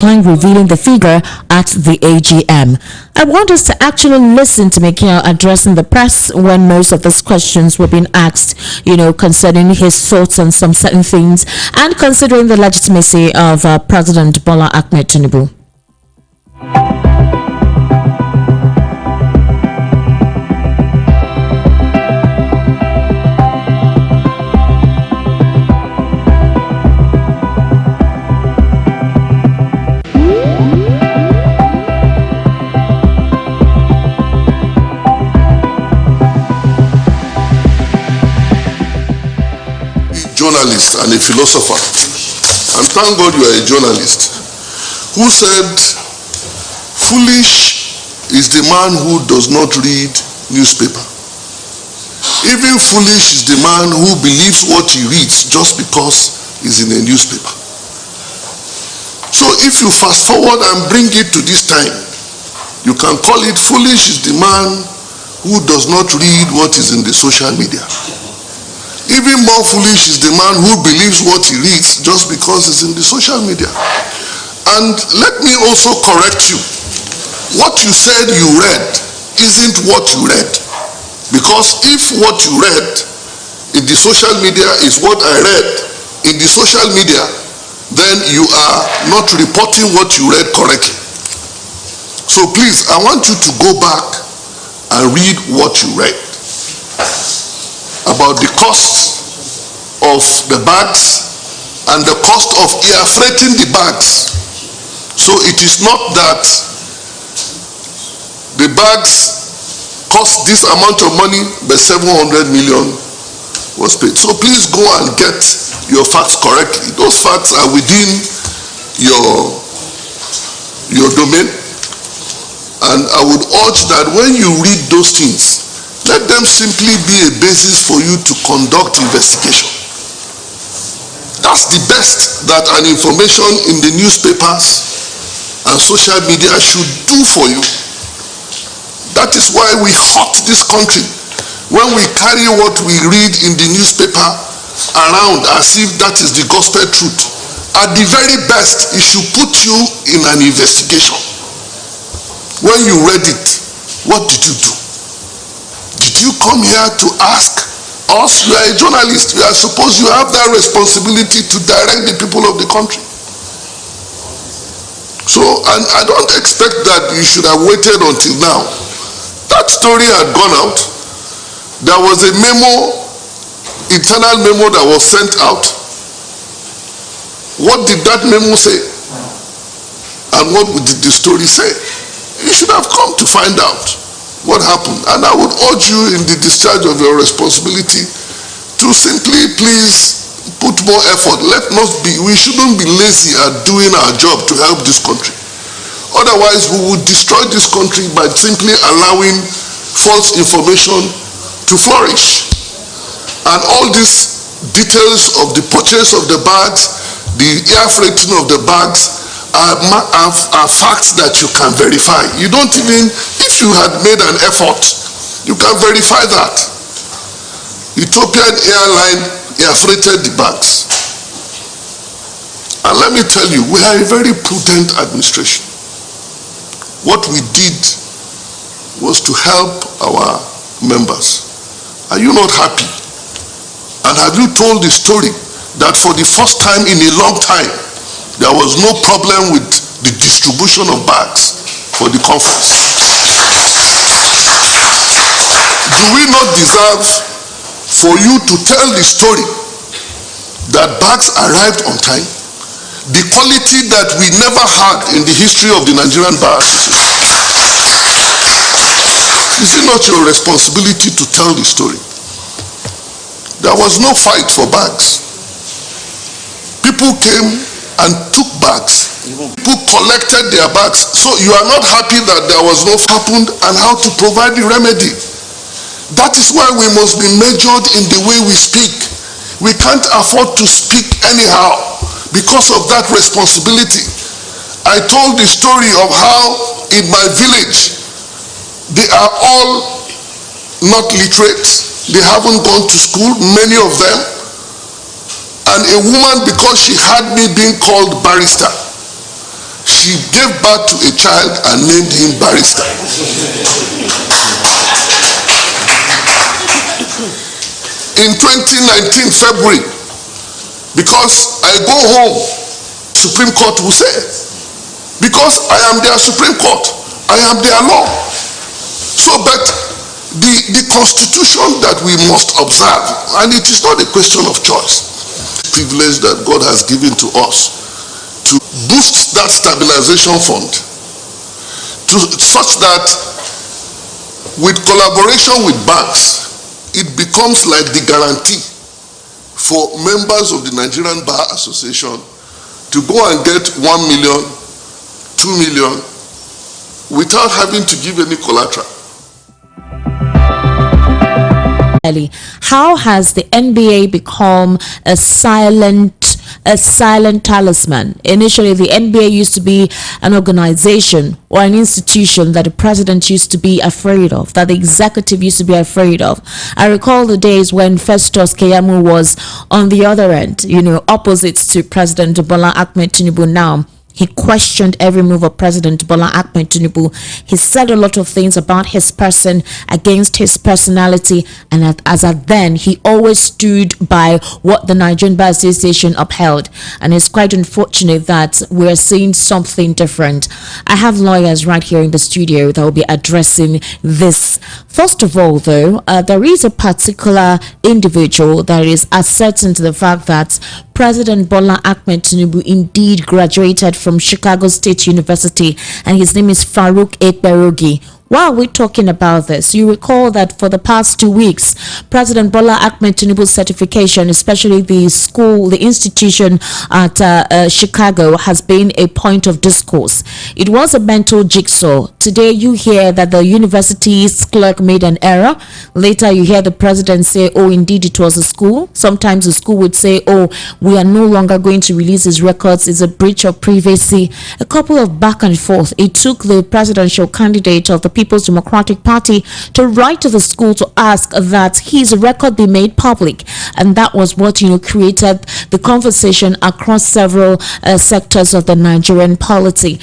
upon revealing the figure at the AGM. I want us to actually listen to Mekia addressing the press when most of these questions were being asked, concerning his thoughts on some certain things and considering the legitimacy of President Bola Ahmed Tinubu. Journalist and a philosopher, and thank God you are a journalist, who said, foolish is the man who does not read newspaper. Even foolish is the man who believes what he reads just because he's in a newspaper. So if you fast forward and bring it to this time, you can call it foolish is the man who does not read what is in the social media. Even more foolish is the man who believes what he reads just because it's in the social media. And let me also correct you. What you said you read isn't what you read. Because if what you read in the social media is what I read in the social media, then you are not reporting what you read correctly. So please, I want you to go back and read what you read about the cost of the bags and the cost of air freighting the bags. So it is not that the bags cost this amount of money, but 700 million was paid. So please go and get your facts correctly. Those facts are within your domain. And I would urge that when you read those things, let them simply be a basis for you to conduct investigation. That's the best that an information in the newspapers and social media should do for you. That is why we hurt this country when we carry what we read in the newspaper around as if that is the gospel truth. At the very best, it should put you in an investigation. When you read it, what did you do? Did you come here to ask us? You are a journalist. You are supposed you have that responsibility to direct the people of the country. So, and I don't expect that you should have waited until now. That story had gone out. There was a memo, internal memo that was sent out. What did that memo say? And what did the story say? You should have come to find out what happened. And I would urge you in the discharge of your responsibility to simply please put more effort. We shouldn't be lazy at doing our job to help this country. Otherwise, we would destroy this country by simply allowing false information to flourish. And all these details of the purchase of the bags, the air freighting of the bags, are facts that you can verify. You don't even, if you had made an effort, you can verify that. Ethiopian Airline air freighted the bags. And let me tell you, we are a very prudent administration. What we did was to help our members. Are you not happy? And have you told the story that for the first time in a long time, there was no problem with the distribution of bags for the conference? Do we not deserve for you to tell the story that bags arrived on time? The quality that we never had in the history of the Nigerian Bar Association. Is it not your responsibility to tell the story? There was no fight for bags. People came and took bags. People collected their bags. So you are not happy that there was no happened and how to provide the remedy. That is why we must be measured in the way we speak. We can't afford to speak anyhow because of that responsibility. I told the story of how in my village, they are all not literate. They haven't gone to school, many of them. And a woman, because she had me being called barrister, She gave birth to a child and named him Barrister. In 2019 February, because I go home, Supreme Court will say, because I am their Supreme Court, I am their law. So, but the constitution that we must observe, and it is not a question of choice, privilege that God has given to us to boost that stabilization fund to such that with collaboration with banks, it becomes like the guarantee for members of the Nigerian Bar Association to go and get 1 million, 2 million without having to give any collateral. How has the NBA become a silent talisman? Initially, the NBA used to be an organization or an institution that the president used to be afraid of, that the executive used to be afraid of. I recall the days when Festus Keyamo was on the other end, opposite to President Bola Ahmed Tinubu now. He questioned every move of President Bola Ahmed Tinubu. He said a lot of things about his person, against his personality, and as at then, he always stood by what the Nigerian Bar Association upheld. And it's quite unfortunate that we're seeing something different. I have lawyers right here in the studio that will be addressing this. First of all, though, there is a particular individual that is asserting to the fact that President Bola Ahmed Tinubu indeed graduated from Chicago State University, and his name is Farouk Ekberogi. Why are we talking about this? You recall that for the past 2 weeks, President Bola Ahmed Tinubu's certification, especially the institution at Chicago, has been a point of discourse. It was a mental jigsaw. Today you hear that the university's clerk made an error. Later you hear the president say, oh, indeed it was a school. Sometimes the school would say, oh, we are no longer going to release his records. It's a breach of privacy. A couple of back and forth. It took the presidential candidate of the People's Democratic Party to write to the school to ask that his record be made public, and that was what created the conversation across several sectors of the Nigerian polity,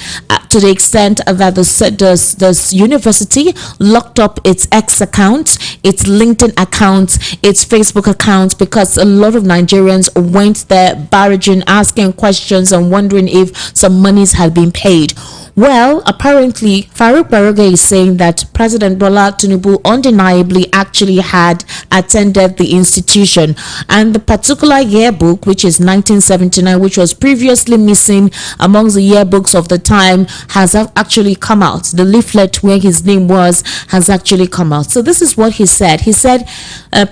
to the extent that this university locked up its X account, its LinkedIn account, its Facebook account, because a lot of Nigerians went there barraging, asking questions and wondering if some monies had been paid. Well, apparently, Farouk Ekberogi is saying that President Bola Tinubu undeniably actually had attended the institution, and the particular yearbook, which is 1979, which was previously missing amongst the yearbooks of the time, has actually come out. The leaflet where his name was has actually come out. So this is what he said. He said,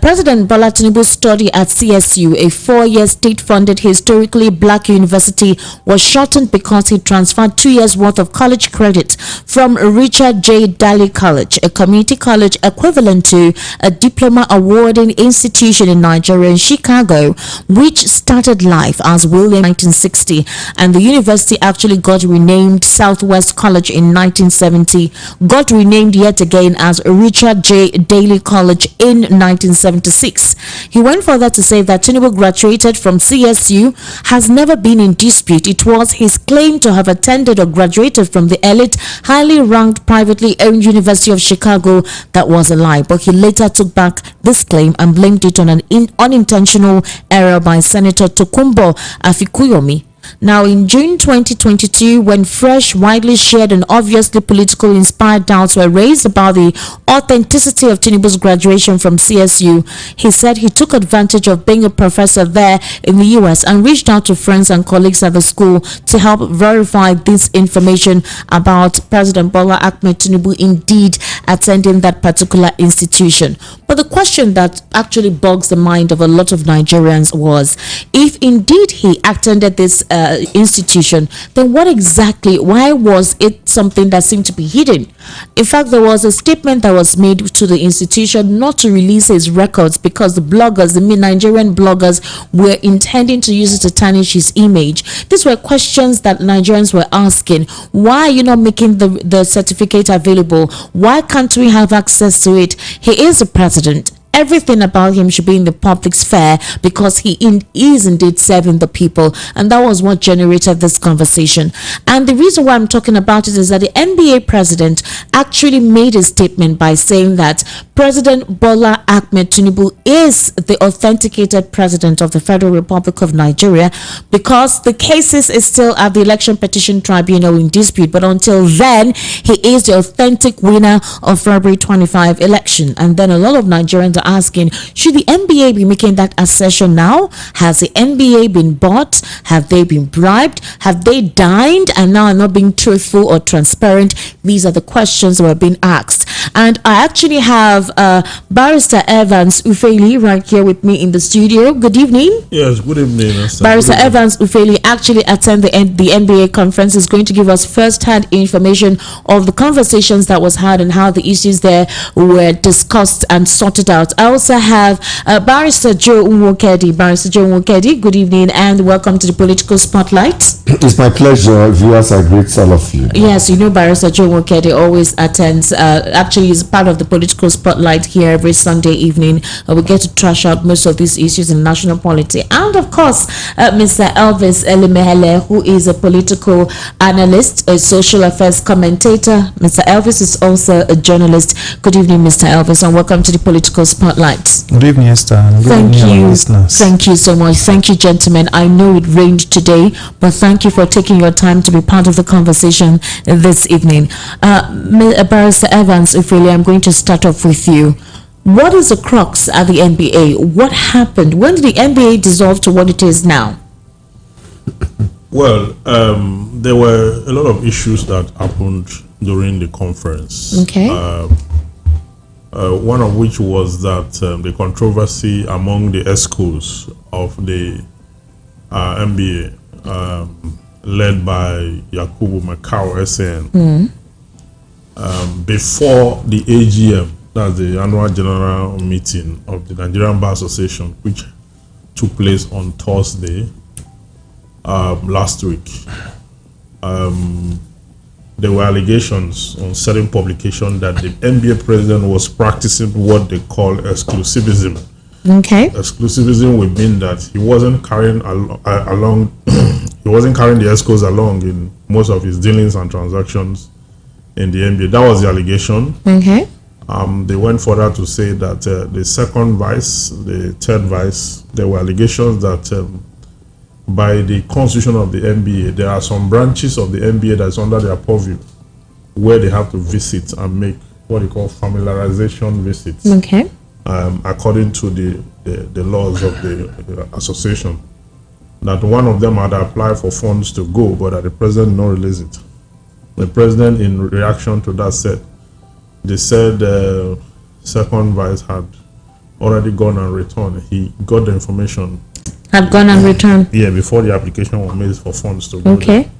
President Bola Tinubu's study at CSU, a 4-year state-funded historically black university, was shortened because he transferred 2 years worth of college credit from Richard J. Daly College, a community college equivalent to a diploma awarding institution in Nigeria, in Chicago, which started life as William in 1960, and the university actually got renamed Southwest College in 1970, got renamed yet again as Richard J. Daly College in 1976. He went further to say that Tinubu graduated from CSU has never been in dispute. It was his claim to have attended or graduated from the elite, highly ranked, privately owned University of Chicago that was a lie. But he later took back this claim and blamed it on an unintentional error by Senator Tokunbo Afikuyomi. Now, in June 2022, when fresh, widely shared and obviously politically inspired doubts were raised about the authenticity of Tinubu's graduation from CSU, he said he took advantage of being a professor there in the US and reached out to friends and colleagues at the school to help verify this information about President Bola Ahmed Tinubu indeed attending that particular institution. But the question that actually bogs the mind of a lot of Nigerians was, if indeed he attended this institution, then why was it something that seemed to be hidden? In fact, there was a statement that was made to the institution not to release his records because the Nigerian bloggers were intending to use it to tarnish his image. These were questions that Nigerians were asking. Why are you not making the certificate available? Why can't we have access to it? He is the president. everything about him should be in the public sphere because he is indeed serving the people. And that was what generated this conversation. And the reason why I'm talking about it is that the NBA president actually made a statement by saying that President Bola Ahmed Tinubu is the authenticated president of the Federal Republic of Nigeria because the cases is still at the Election Petition Tribunal in dispute. But until then, he is the authentic winner of February 25 election. And then a lot of Nigerians are asking, should the NBA be making that assertion now? Has the NBA been bought? Have they been bribed? Have they dined and now are not being truthful or transparent? These are the questions that were being asked. And I actually have Barrister Evans Ufeli right here with me in the studio. Good evening. Yes, good evening. Barrister Evans Ufeli actually attended the NBA conference, is going to give us first-hand information of the conversations that was had and how the issues there were discussed and sorted out. I also have Barrister Joe Nwokedi. Barrister Joe Nwokedi, good evening and welcome to the Political Spotlight. It's my pleasure. Viewers, I greet all of you. Yes, you know Barrister Joe Nwokedi always attends, actually is part of the Political Spotlight here every Sunday evening. We get to trash out most of these issues in national polity. And of course, Mr. Elvis Elimehele, who is a political analyst, a social affairs commentator. Mr. Elvis is also a journalist. Good evening, Mr. Elvis, and welcome to the Political Spotlight. Good evening, Esther. And good evening, listeners. Thank you so much. Thank you, gentlemen. I know it rained today, but thank you for taking your time to be part of the conversation this evening. Barrister Evans Ufeli, I'm going to start off with you. What is the crux at the NBA? What happened? When did the NBA dissolve to what it is now? Well, there were a lot of issues that happened during the conference. Okay. One of which was that the controversy among the ESCOs of the NBA, led by Yakubu Macau SN, before the AGM, that's the annual general meeting of the Nigerian Bar Association, which took place on Thursday last week. There were allegations on certain publications that the NBA president was practicing what they call exclusivism. Okay. Exclusivism would mean that he wasn't carrying along he wasn't carrying the ESCOs along in most of his dealings and transactions in the NBA. That was the allegation. Okay. They went further to say that the second vice, the third vice, there were allegations that by the constitution of the NBA, there are some branches of the NBA that's under their purview where they have to visit and make what they call familiarization visits. Okay. According to the laws of the association. That one of them had applied for funds to go, but that the president did not release it. The president, in reaction to that, said second vice had already gone and returned. He got the information. Had gone and returned? Yeah, before the application was made for funds to go. Okay. There.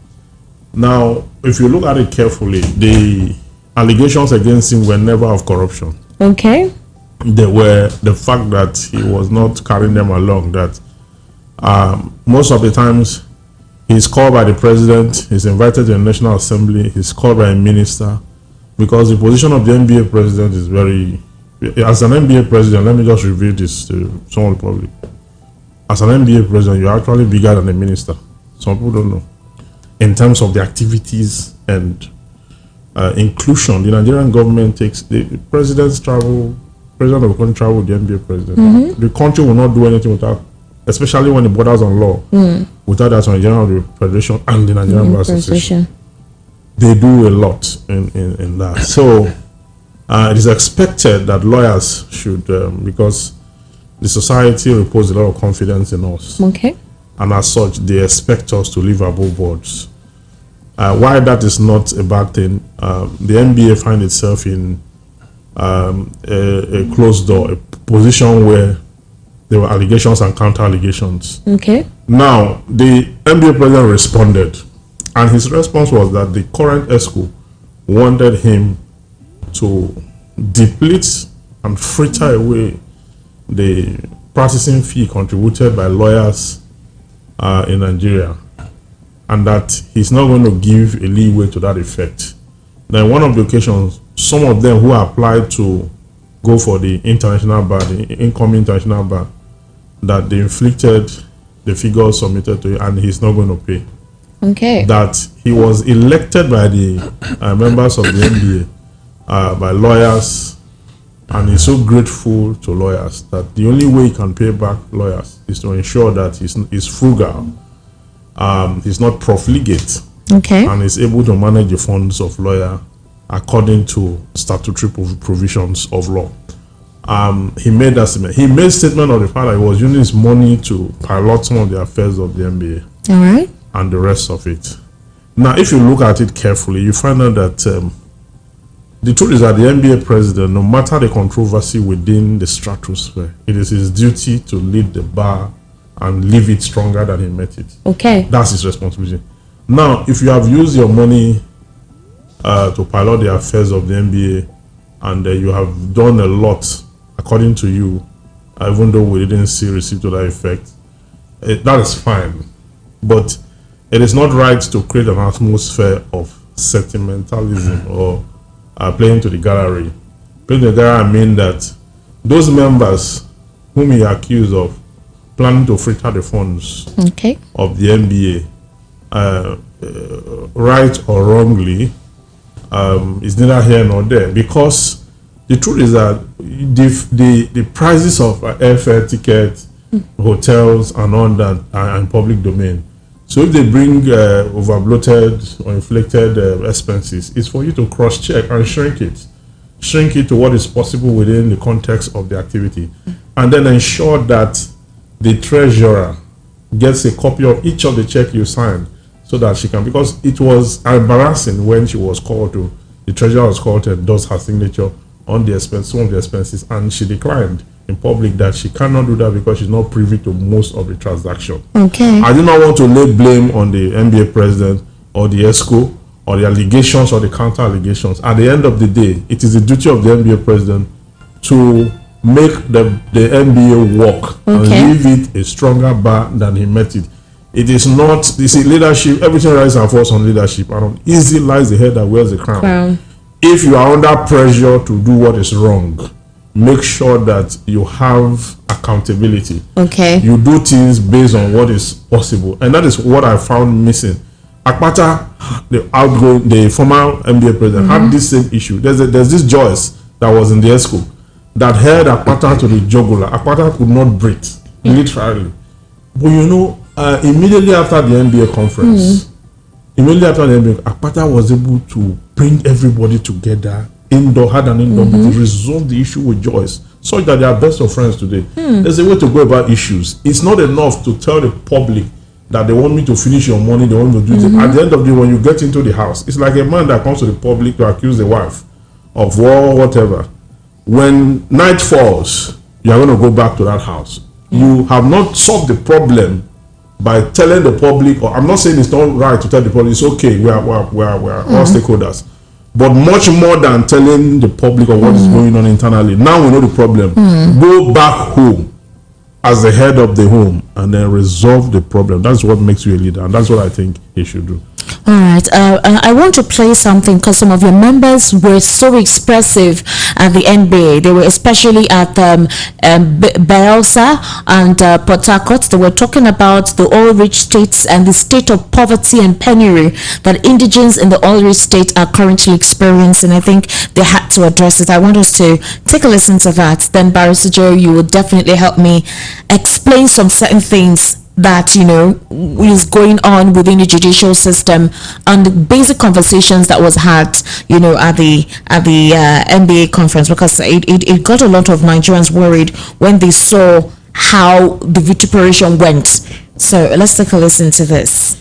Now, if you look at it carefully, the allegations against him were never of corruption. Okay. They were the fact that he was not carrying them along, that most of the times he's called by the president, he's invited to the National Assembly, he's called by a minister, because the position of the NBA president is very, as an NBA president, let me just reveal this to some of the public. As an NBA president, you're actually bigger than a minister. Some people don't know. In terms of the activities and inclusion, the Nigerian government takes, the president's travel, president of the country travel with the NBA president. The country will not do anything without, especially when it borders on law, without that on the General Federation and the Nigerian Bar Association. They do a lot in that. So it is expected that lawyers should, because the society reposed a lot of confidence in us. Okay. And as such, they expect us to live above boards. Why that is not a bad thing, the NBA find itself in a closed door, a position where there were allegations and counter allegations. Okay. Now, the NBA president responded, and his response was that the current ESCO wanted him to deplete and fritter away the processing fee contributed by lawyers in Nigeria, and that he's not going to give a leeway to that effect. Now, in one of the occasions, some of them who applied to go for the international bar, the incoming international bar, that they inflicted the figures submitted to him and he's not going to pay. Okay. That he was elected by the members of the NBA, by lawyers, and he's so grateful to lawyers that the only way he can pay back lawyers is to ensure that he's frugal, he's not profligate, okay, and is able to manage the funds of lawyer according to statutory provisions of law. He made that statement. He made statement of the fact that he was using his money to pilot some of the affairs of the NBA. All right. And the rest of it. Now, if you look at it carefully, you find out that the truth is that the NBA president, no matter the controversy within the stratosphere, it is his duty to lead the bar and leave it stronger than he met it. Okay. That's his responsibility. Now, if you have used your money to pilot the affairs of the NBA and you have done a lot, according to you, even though we didn't see receipt to that effect, that is fine. But it is not right to create an atmosphere of sentimentalism or playing to the gallery. Playing to the gallery, I mean that those members whom you accuse of planning to fritter the funds okay. of the NBA, right or wrongly, is neither here nor there. Because the truth is that the prices of airfare tickets, hotels, and all that are in public domain. So if they bring over-bloated or inflated expenses, it's for you to cross-check and shrink it to what is possible within the context of the activity, and then ensure that the treasurer gets a copy of each of the check you signed, so that she can, because it was embarrassing when she was called to, the treasurer was called to endorse her signature on the expense, some of the expenses, and she declined in public that she cannot do that because she's not privy to most of the transaction. Okay. I do not want to lay blame on the NBA president or the ESCO or the allegations or the counter allegations. At the end of the day, it is the duty of the NBA president to make the NBA work and leave it a stronger bar than he met it. It is not, you see, leadership, everything rises and falls on leadership, and on easy lies the head that wears the crown. If you are under pressure to do what is wrong, make sure that you have accountability. Okay. You do things based on what is possible, and that is what I found missing. Akpata, the former NBA president, had this same issue. There's this Joyce that was in the ESCO that held Akpata to the jugular. Akpata could not breathe, literally. But you know, immediately after the NBA conference, Akpata was able to bring everybody together. Had an indoor meeting, resolve the issue with Joyce, such that they are best of friends today. There's a way to go about issues. It's not enough to tell the public that they want me to finish your money, they want me to do it. At the end of the day, when you get into the house, it's like a man that comes to the public to accuse the wife of war or whatever. When night falls, you are going to go back to that house. You have not solved the problem by telling the public, or I'm not saying it's not right to tell the public, it's okay, we are all stakeholders. But much more than telling the public of what is going on internally. Now we know the problem. Go back home as the head of the home and then resolve the problem. That's what makes you a leader, and that's what I think he should do. All right. I want to play something because some of your members were so expressive at the NBA. They were especially at Bielsa and Port Harcourt. They were talking about the oil-rich states and the state of poverty and penury that indigents in the oil-rich state are currently experiencing. I think they had to address it. I want us to take a listen to that. Then, Barrister Joe, you will definitely help me explain some certain things that is going on within the judicial system and the basic conversations that was had at the NBA conference, because it got a lot of Nigerians worried when they saw how the vituperation went. So let's take a listen to this.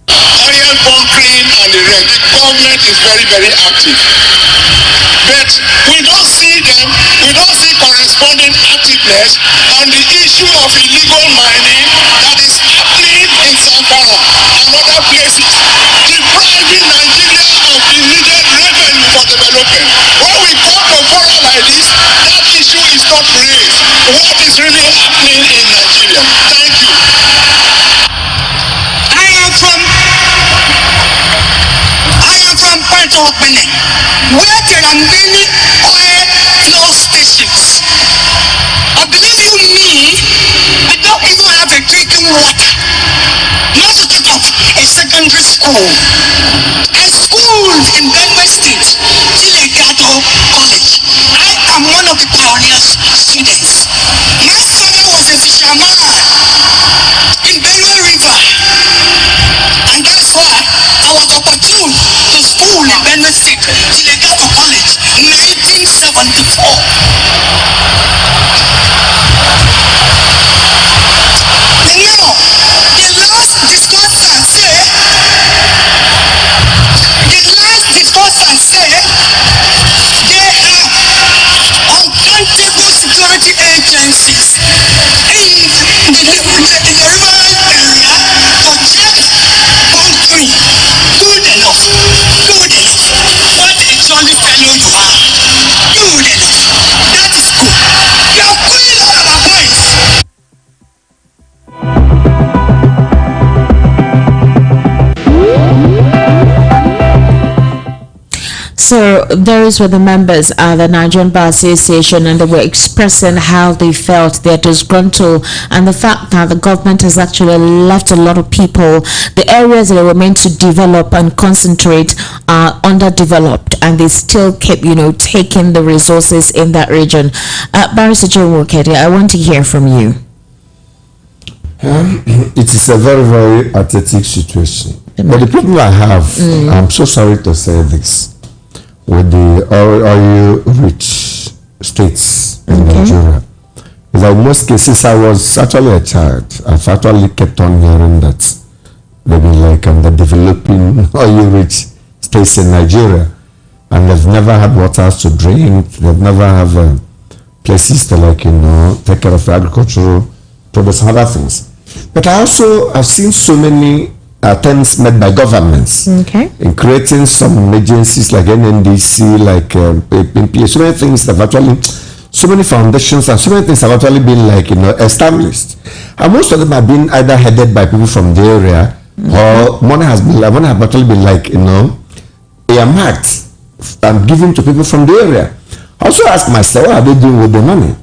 Oil bunkering and the rest, the government is very, very active. But we don't see them, we don't see corresponding activeness on the issue of illegal mining that is happening in Zamfara and other places, depriving Nigeria of the needed revenue for development. When we come to fora like this, that issue is not raised. What is really happening in Nigeria? Thank you. I am from Puerto Benin. where there are many oil flow stations. I believe you me, we don't even have a drinking water. Not to talk of a secondary school. A school in Benue State, Tilegato College. I am one of the pioneers students. My father was a fisherman in Benue River. And that's why I was opportune to school in Benue State, Tilegato College, in 1974. Agencies in the rural area to check country. Good enough. What a jolly fellow you are. Good enough. That is good. You are going all our boys. So those were the members of the Nigerian Bar Association, and they were expressing how they felt, their disgruntled, and the fact that the government has actually left a lot of people, the areas that they were meant to develop and concentrate are underdeveloped, and they still kept, taking the resources in that region. Barrister Ijeoma Egwuatu, I want to hear from you. It is a very, very pathetic situation. But the problem I have, I'm so sorry to say this, with the oil-rich states in Nigeria, is that in most cases, I was actually a child. I've actually kept on hearing that they've been like the developing oil-rich states in Nigeria, and they've never had water to drink. They've never have places to take care of agricultural products and other things. But I also have seen so many attempts made by governments in creating some agencies like NNDC, like PEPT, so many things have actually, so many foundations and so many things have actually been established. And most of them have been either headed by people from the area or money have actually been earmarked and given to people from the area. I also ask myself, what are they doing with the money?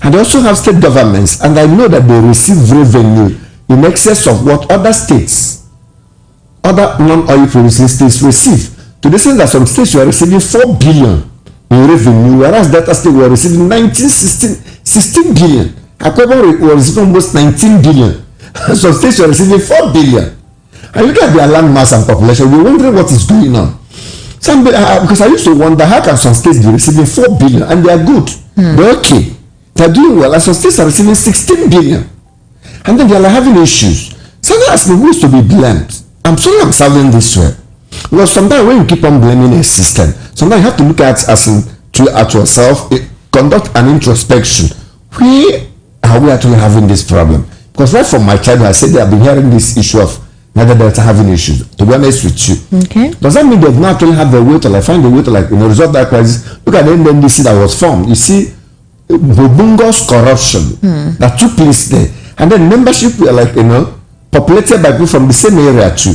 And they also have state governments, and I know that they receive revenue in excess of what other states, other non-oil producing states receive. To the extent that some states were receiving 4 billion in revenue, whereas Delta State were receiving 16 billion. Akwebon were receiving almost 19 billion. Some states were receiving 4 billion. And look at their land mass and population, we're wondering what is going on. Because I used to wonder, how can some states be receiving 4 billion and they are good? They're okay. They're doing well. And some states are receiving 16 billion. And then they are having issues. So they ask me, who is to be blamed? I'm sorry I'm serving this way. Because sometimes when you keep on blaming a system, sometimes you have to look at yourself, conduct an introspection. Where are we actually having this problem? Because right from my childhood, I said they have been hearing this issue of Niger Delta having issues. To be honest with you, does that mean they've not actually have the way to find a way to resolve that crisis? Look at the NDC that was formed. You see, Bobungo's corruption that took place there, and then membership were populated by people from the same area too.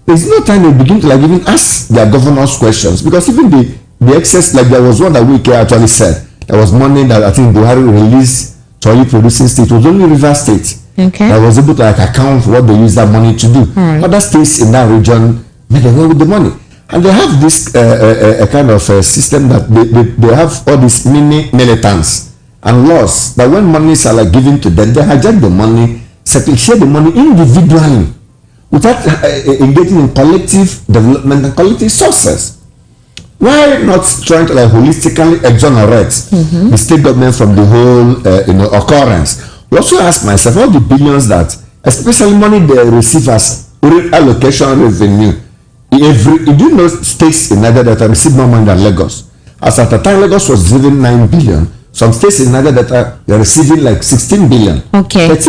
There's no time they begin to even ask their governors questions, because even the excess, there was one that Wike actually said there was money that I think Buhari released to oil producing state. It was only River State that was able to account what they use that money to do. Other states in that region made away with the money, and they have this a kind of a system that they have all these mini militants and laws that when monies are given to them, they hijack the money, share the money individually without engaging in collective development and collective sources. Why not trying to holistically exonerate the state government from the whole occurrence? We also ask myself, all the billions that, especially money they receive as allocation revenue, do you know states in Niger Delta receive more money than Lagos? As at the time Lagos was receiving 9 billion, some states in Niger Delta they're receiving 16 billion. 13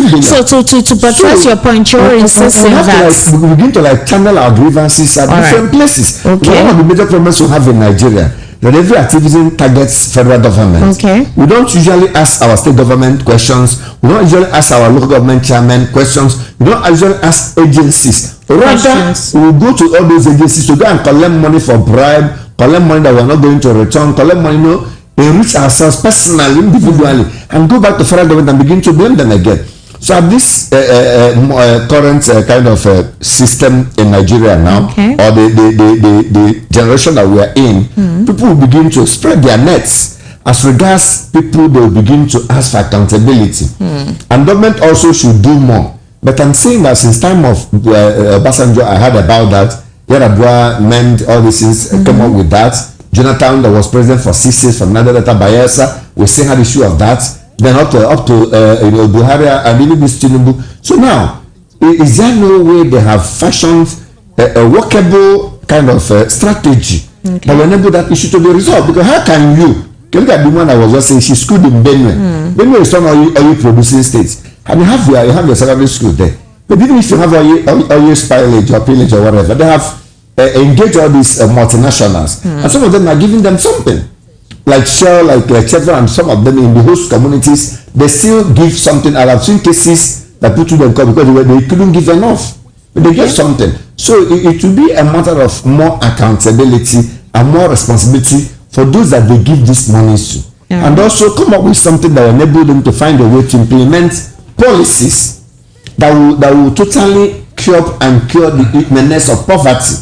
billion. So to buttress your point, you're insisting that we begin to channel our grievances at different places. One of the major problems we have in Nigeria, that every activism targets federal government. We don't usually ask our state government questions. We don't usually ask our local government chairman questions. We don't usually ask agencies. Rather, we will go to all those agencies to go and collect money for bribe, collect money that we are not going to return, collect money, enrich ourselves personally, individually, and go back to federal government and begin to blame them again. So at this current kind of system in Nigeria now, or the generation that we are in, people will begin to spread their nets. As regards people, they will begin to ask for accountability. And government also should do more. But I'm saying that since time of Obasanjo, I heard about that. Yaradua meant all these things, came up with that. Jonathan, that was president for 6 years from Nadaleta Bayelsa, we still had issue of that. Then up to Buhari and even this Tinubu. So now, is there no way they have fashioned a workable kind of strategy that will enable that issue to be resolved? Because how can you look at the one I was just saying, she's schooled in Benue. Benue is not oil producing states. And you have your secondary school there. But even if you have oil spillage or pillage or whatever, they have engaged all these multinationals. And some of them are giving them something. Like Shell, like Chevron, and some of them in the host communities, they still give something. I have seen cases that put to them because they couldn't give enough. But they get something. So it will be a matter of more accountability and more responsibility for those that they give this money to. And also come up with something that will enable them to find a way to implement policies that will totally curb and cure the menace of poverty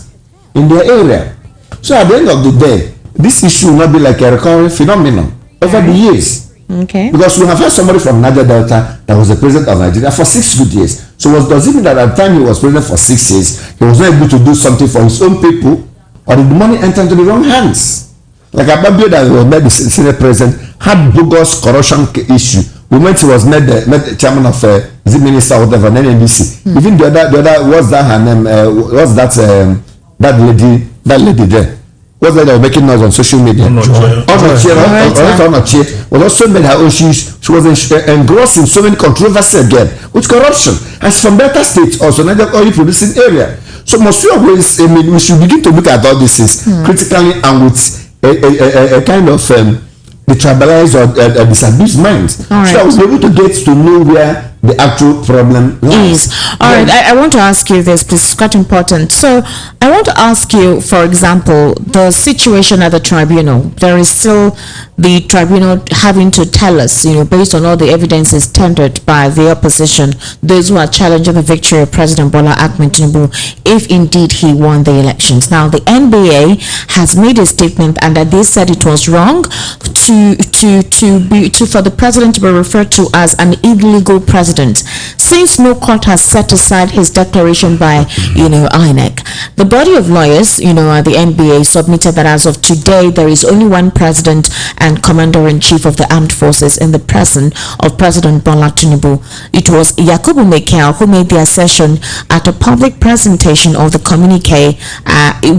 in their area. So at the end of the day, this issue will not be like a recurring phenomenon over the years. Because we have had somebody from Niger Delta that was the president of Nigeria for 6 good years. So does it mean that at the time he was president for 6 years, he was not able to do something for his own people, or did the money enter into the wrong hands? Like Ababio that was made the Senate president had bogus corruption issue. We meant he was made the chairman of the minister or whatever, NNBC. Even the other, what's that her name? What's that that lady there? What's that was making noise on social media? Onochie was also made her own. She was engrossed in so many controversies again with corruption. And she's from Delta State, also another oil producing area. So must we always, we should begin to look at all these things critically and with a kind of detribalized or disabused mind. So I was able to get to know where the actual problem lies. All right, I want to ask you this, please. It's quite important. So I want to ask you, for example, the situation at the tribunal. There is still the tribunal having to tell us, based on all the evidences tendered by the opposition, those who are challenging the victory of President Bola Ahmed Tinubu, if indeed he won the elections. Now, the NBA has made a statement, and that they said it was wrong for the president to be referred to as an illegal president, since no court has set aside his declaration by INEC. The body of lawyers at the NBA submitted that as of today there is only one president and commander-in-chief of the armed forces in the person of President Bola Tinubu. It was Yakubu Mekel who made the assertion at a public presentation of the communique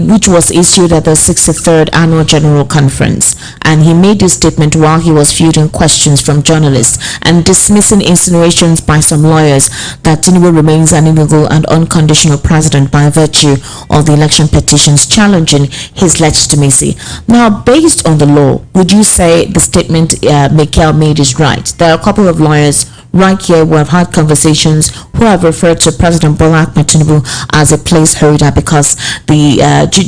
which was issued at the 63rd Annual General Conference, and he made this statement while he was fielding questions from journalists and dismissing insinuations by some lawyers that Tinubu remains an illegal and unconditional president by virtue of the election petitions challenging his legitimacy. Now, based on the law, would you say the statement Mekel made is right? There are a couple of lawyers right here who have had conversations who have referred to President Bola Ahmed Tinubu as a placeholder because the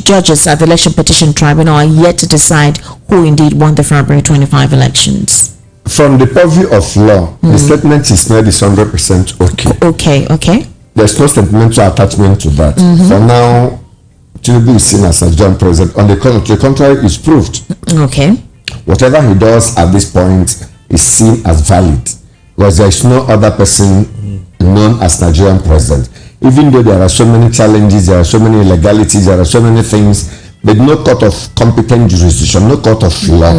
judges at the election petition tribunal are yet to decide who indeed won the February 25 elections. From the purview of law, the statement is made is 100% okay. Okay. There's no sentimental attachment to that. For now, Tinubu is seen as a joint president. On the contrary, is proved. Okay. Whatever he does at this point is seen as valid, because there is no other person known as Nigerian president. Even though there are so many challenges, there are so many illegalities, there are so many things, but no court of competent jurisdiction, no court of law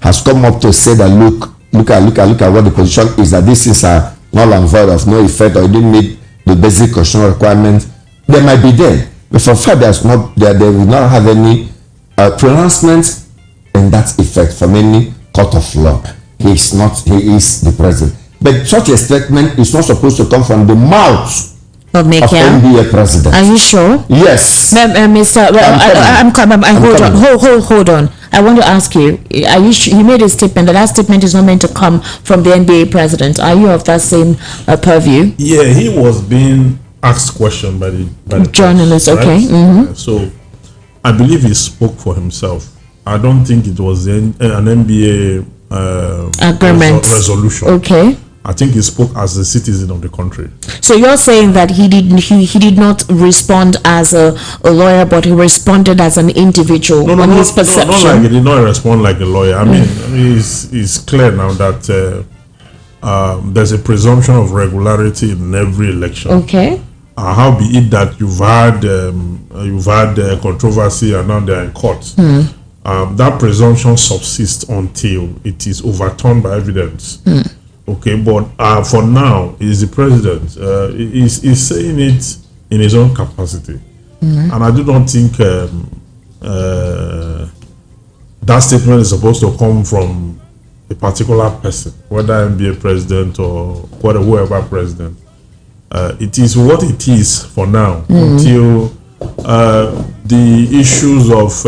has come up to say that look at what the position is, that these things are null and void, of no effect, or it didn't meet the basic constitutional requirements. They might be there, but for fact they will not have any pronouncement in that effect from any court of law. He is the president. But such a statement is not supposed to come from the mouth of NBA president. Are you sure? Yes. Mr. Hold on. I want to ask you, are you sure? You made a statement that statement is not meant to come from the NBA president. Are you of that same purview? Yeah, he was being asked question by the journalists, right? Okay. So I believe he spoke for himself. I don't think it was an NBA agreement resolution. Okay. I think he spoke as a citizen of the country. So you're saying that he did not respond as a lawyer, but he responded as an individual on his perception. No, not like he did not respond like a lawyer. I mean, it's clear now that there's a presumption of regularity in every election. Okay. How be it that you've had controversy and now they're in court. That presumption subsists until it is overturned by evidence. Okay, but for now, he's the president. He's saying it in his own capacity. And I do not think that statement is supposed to come from a particular person, whether NBA president or whoever president. It is what it is for now until the issues of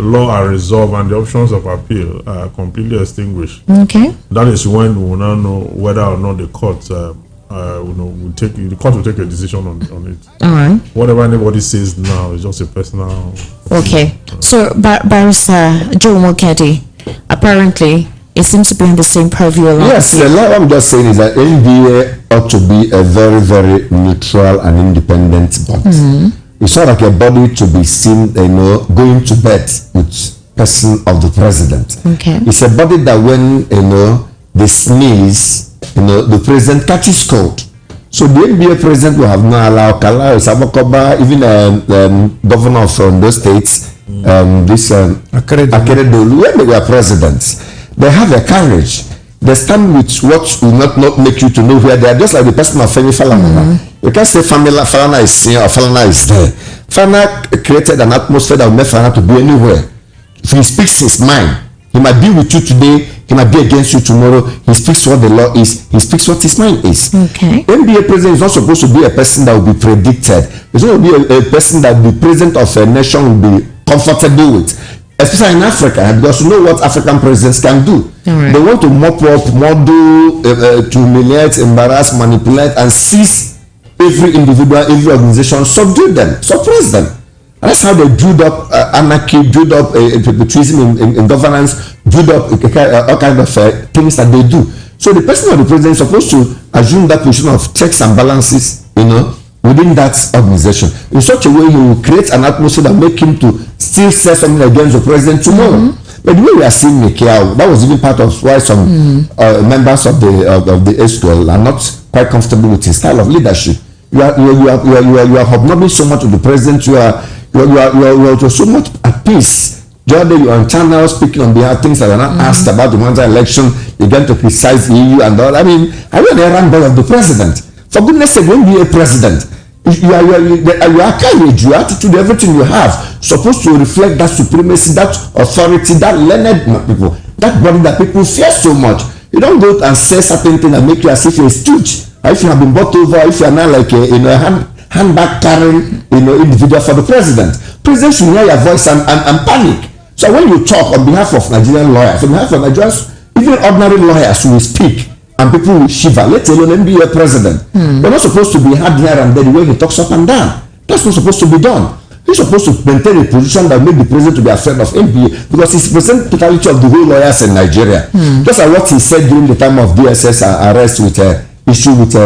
law are resolved and the options of appeal are completely extinguished. Okay. That is when we will now know whether or not the court the court will take a decision on it. All right. Whatever anybody says now is just a personal. Okay. So, Barrister Joe Mokedi, apparently, it seems to be in the same purview. Yes, what I'm just saying is that NBA ought to be a very, very neutral and independent body. It's not like a body to be seen, going to bed with person of the president. Okay. It's a body that when, they sneeze, the president catches cold. So the NBA president will have not allowed Kala, Sabakoba, even governor of those states, Akeredolu, when they were presidents, they have a courage. They stand with what will not make you to know where they are, just like the person of Femi Falana. You can't say Falana is here or Falana is there. Falana created an atmosphere that will make Falana to be anywhere. If he speaks his mind, he might be with you today, he might be against you tomorrow. He speaks what the law is, he speaks what his mind is. Okay. NBA president is not supposed to be a person that will be predicted. It's not to be a person that the president of a nation will be comfortable with. Especially in Africa, because you know what African presidents can do. Right. They want to mop up, model, to humiliate, embarrass, manipulate, and seize every individual, every organization, subdue them, suppress them. And that's how they build up anarchy, build up patriotism in governance, build up all kinds of things that they do. So the person of the president is supposed to assume that position of checks and balances, within that organization. In such a way, he will create an atmosphere that make him to still say something against the president tomorrow. But the way we are seeing Mekiao, that was even part of why some members of the SQL are not quite comfortable with his style of leadership. You are hobnobbing so much with the president. You are so much at peace. The other day you are on channel speaking on behalf of things that are not asked about the Rwanda election. You get to criticize the EU and all. I mean, are you an errand boy of the president? For goodness sake, don't be a president. Your courage, your attitude, everything you have supposed to reflect that supremacy, that authority, that learned people, that body that people fear so much. You don't go and say certain things that make you as if you're a stooge, or if you have been bought over, if you are not like a handbag carrying individual for the president. President should hear your voice and panic. So when you talk on behalf of Nigerian lawyers, on behalf of Nigerians, even ordinary lawyers will speak. And people will shiver, let alone NBA president. They're not supposed to be hard here and there the way he talks up and down. That's not supposed to be done. He's supposed to maintain a position that make the president to be afraid of NBA because he's represents the totality of the whole lawyers in Nigeria. Just like what he said during the time of DSS arrest with issue with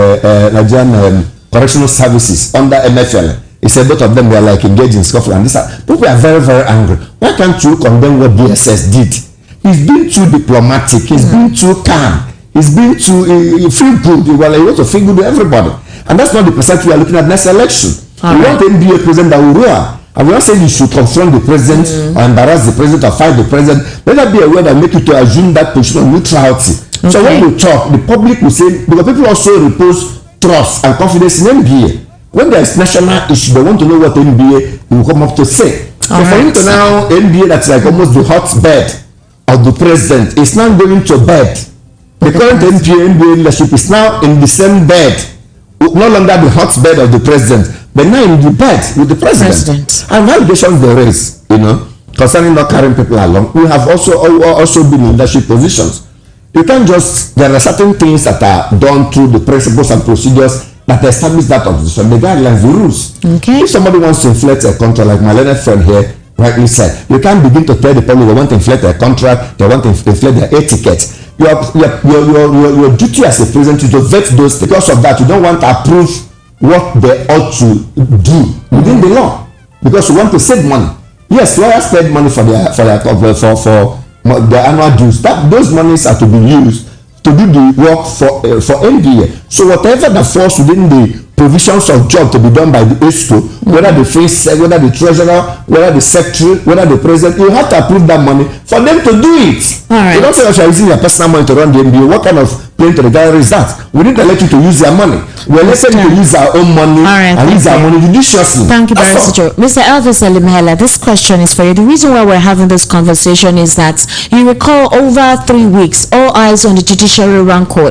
Nigerian correctional services under MFL. He said both of them were like engaged in scuffle and this. People are very, very angry. Why can't you condemn what DSS did? He's been too diplomatic. He's been too calm. He's been to feel good. Well, he wants to feel good to everybody. And that's not the percentage we are looking at next election. We want the NBA president that will rule. And we're not saying you should confront the president or embarrass the president or fight the president. Let that be a word that make you to assume that position of neutrality. Okay. So when we talk, the public will say, because people also repose trust and confidence in NBA. When there is national issue, they want to know what the NBA will come up to say. So for him to now, NBA that's like almost the hotbed of the president, is now going to bed. The current NBA leadership is now in the same bed, no longer the hotbed of the president, but now in the bed with the president. And allegations they raise, concerning not carrying people along. We have also been in leadership positions. You can't just, there are certain things that are done through the principles and procedures that establish that organization, the guidelines, the rules. Okay. If somebody wants to inflate a country, like my learned friend here, rightly said. You can't begin to tell the public they want to inflate their contract, they want to inflate their air tickets. Your duty as a president is to vet those things. Because of that, you don't want to approve what they ought to do within the law, because you want to save money. Yes, lawyers spend money for their annual dues. Those monies are to be used to do the work for NBA. So whatever that falls within the provisions of job to be done by the ESCO, whether the face, whether the treasurer, whether the secretary, whether the president, you have to approve that money for them to do it. All right. You don't say you're using your personal money to run the NBA. What kind of plane to the gallery is that? We didn't elect you to use their money. We elected you to use our own money and use our money judiciously. Thank you, Barrister. Mr. Elvis Elimela, this question is for you. The reason why we're having this conversation is that you recall over 3 weeks, all eyes on the judiciary rancor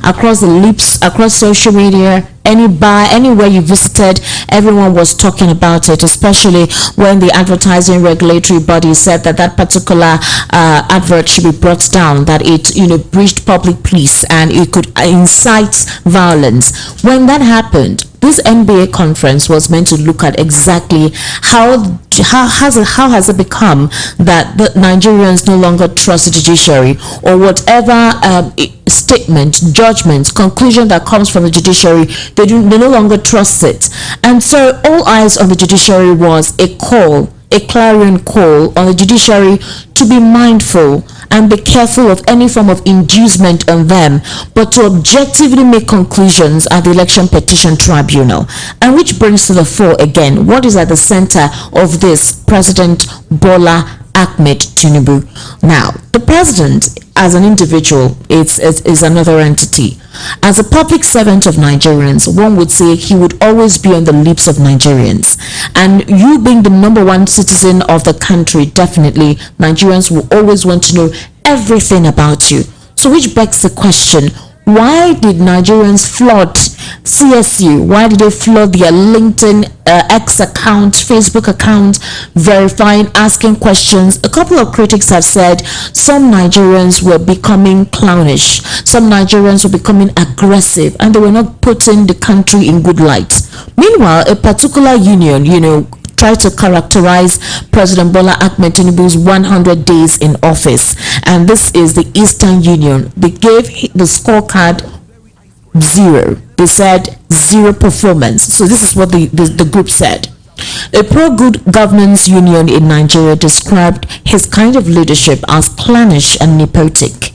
across the lips, across social media, any bar, anywhere you visited, everyone was talking about it, especially when the advertising regulatory body said that that particular advert should be brought down, that it breached public peace and it could incite violence. When that happened, this NBA conference was meant to look at exactly how has it become that the Nigerians no longer trust the judiciary, or whatever statement, judgment, conclusion that comes from the judiciary, they no longer trust it. And so all eyes on the judiciary was a clarion call on the judiciary to be mindful and be careful of any form of inducement on them, but to objectively make conclusions at the Election Petition Tribunal. And which brings to the fore again, what is at the center of this? President Bola Ahmed Tinubu. Now, the president as an individual is another entity. As a public servant of Nigerians, one would say he would always be on the lips of Nigerians. And you being the number one citizen of the country, definitely Nigerians will always want to know everything about you. So which begs the question, why did Nigerians flood CSU? Why did they flood their LinkedIn X account, Facebook account, verifying, asking questions? A couple of critics have said some Nigerians were becoming clownish, some Nigerians were becoming aggressive, and they were not putting the country in good light. Meanwhile, a particular union, tried to characterize President Bola Ahmed Tinubu's 100 days in office, and this is the Eastern Union. They gave the scorecard 0. They said 0 performance. So this is what the group said. A pro-good governance union in Nigeria described his kind of leadership as clannish and nepotic.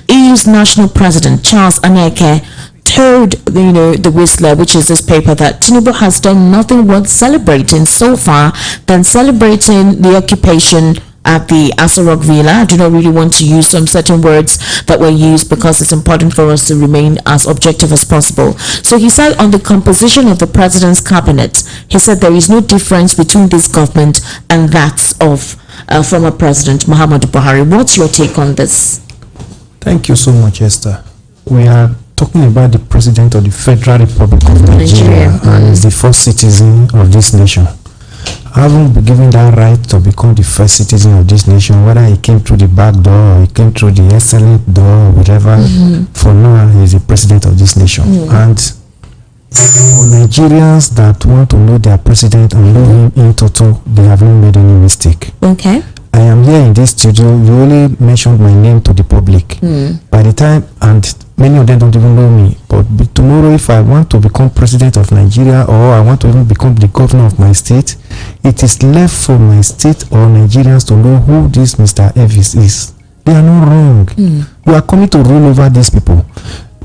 EU's national president Charles Aneke told the Whistler, which is this paper, that Tinubu has done nothing worth celebrating so far than celebrating the occupation at the Asarok Villa. I do not really want to use some certain words that were used because it's important for us to remain as objective as possible. So he said on the composition of the president's cabinet, he said there is no difference between this government and that of former President Muhammadu Buhari. What's your take on this? Thank you so much, Esther. We are talking about the president of the Federal Republic of Nigeria and is the first citizen of this nation. Having been given that right to become the first citizen of this nation, whether he came through the back door or he came through the excellent door or whatever, for now he is the president of this nation. And for Nigerians that want to know their president and know him in total, they have not made any mistake. Okay. I am here in this studio. You only mentioned my name to the public. By the time, and many of them don't even know me, but tomorrow if I want to become president of Nigeria, or I want to even become the governor of my state, it is left for my state or Nigerians to know who this Mr. Elvis is. They are not wrong. You are coming to rule over these people.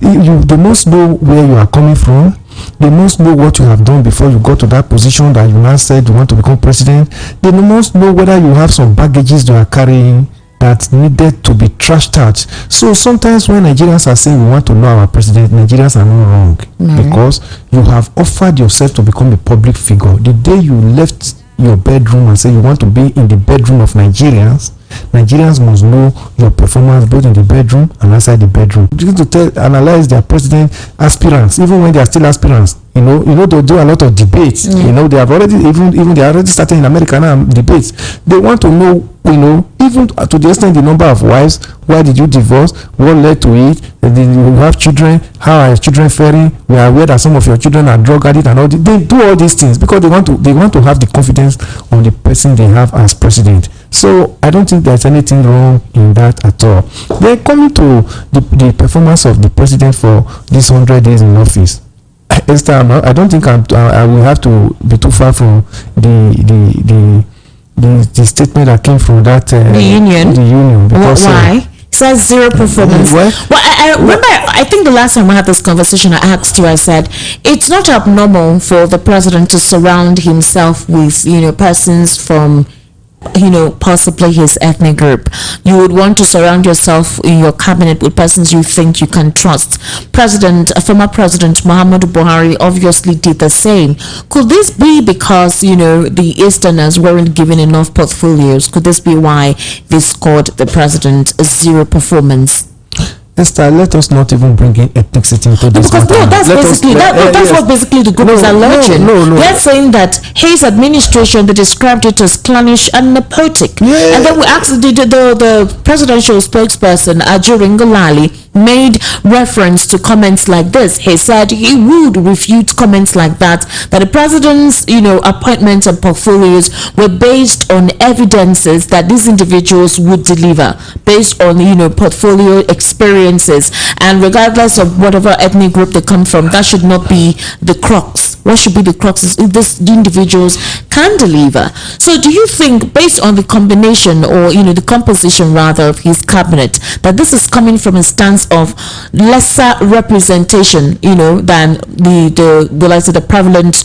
They must know where you are coming from. They must know what you have done before you got to that position that you now said you want to become president. They must know whether you have some baggages you are carrying that needed to be trashed out. So sometimes when Nigerians are saying we want to know our president, Nigerians are not wrong, because you have offered yourself to become a public figure. The day you left your bedroom and say you want to be in the bedroom of Nigerians, Nigerians must know your performance both in the bedroom and outside the bedroom. You need to analyze their president aspirants, even when they are still aspirants. You know they do a lot of debates. You know, they have already even they are already starting in America now debates. They want to know, even to the extent the number of wives. Why did you divorce? What led to it? Did you have children? How are your children faring? We are aware that some of your children are drug addicts and all. They do all these things because they want to have the confidence on the person they have as president. So I don't think there's anything wrong in that at all. Then coming to the performance of the president for these 100 days in office. Esther, I don't think I will have to be too far from the statement that came from that the union. Because, why? It says zero performance. Well, I remember, I think the last time we had this conversation, I asked you, I said, it's not abnormal for the president to surround himself with, persons from, possibly his ethnic group. You would want to surround yourself in your cabinet with persons you think you can trust. Former President Muhammadu Buhari obviously did the same. Could this be because, the Easterners weren't given enough portfolios? Could this be why they scored the president zero performance? Esther, let us not even bring in ethnicity into this matter. Because that's what basically the group is alleging. They're saying that his administration, they described it as clannish and nepotic. And then we asked the presidential spokesperson, Ajuri made reference to comments like this. He said he would refute comments like that the president's appointments and portfolios were based on evidences that these individuals would deliver based on portfolio experiences, and regardless of whatever ethnic group they come from, that should not be the crux. What should be the crux is if these individuals can deliver. So do you think, based on the combination or the composition rather of his cabinet, that this is coming from a stance of lesser representation, than the prevalent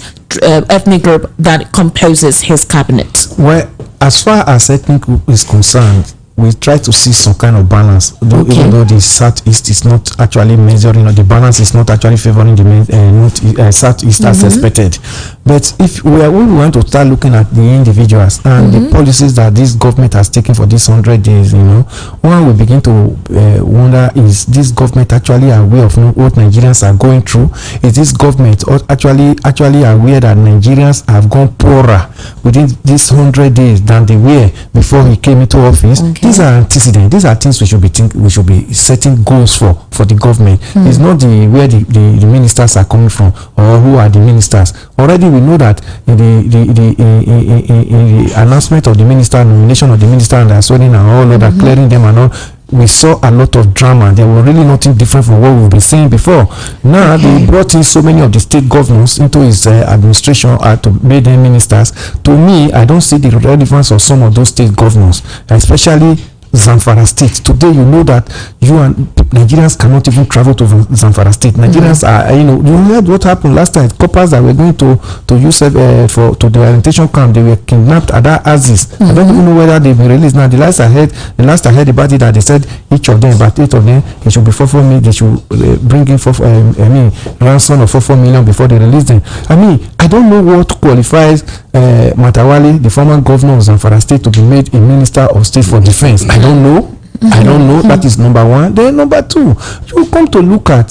ethnic group that composes his cabinet? Well, as far as ethnic group is concerned, we try to see some kind of balance, even though the Southeast is not actually measuring, the balance is not actually favoring the Southeast as expected. But if we want to start looking at the individuals and the policies that this government has taken for these 100 days, one will begin to wonder, is this government actually aware of what Nigerians are going through? Is this government actually aware that Nigerians have gone poorer within these 100 days than they were before he came into office? These are antecedents. These are things we should be setting goals for the government. It's not where the ministers are coming from or who are the ministers. Already we know that in the announcement of the minister, nomination of the minister, and swearing and all of that, clearing them and all, we saw a lot of drama. There were really nothing different from what we've been saying before. Now they brought in so many of the state governors into his administration to make them ministers. To me, I don't see the relevance of some of those state governors, especially Zamfara State. Today, you know that you and Nigerians cannot even travel to Zamfara State. Nigerians are, you heard what happened last time. Coppers that were going to use to the orientation camp, they were kidnapped at that Aziz. I don't even know whether they've been released now. The last I heard about it, that they said each of them, about 8 of them, it should be 4 million. They should bring in ransom of 4 million before they release them. I don't know what qualifies Matawale, the former governor of Zamfara State, to be made a minister of state for defense. I don't know. That is number one. Then number two, you come to look at,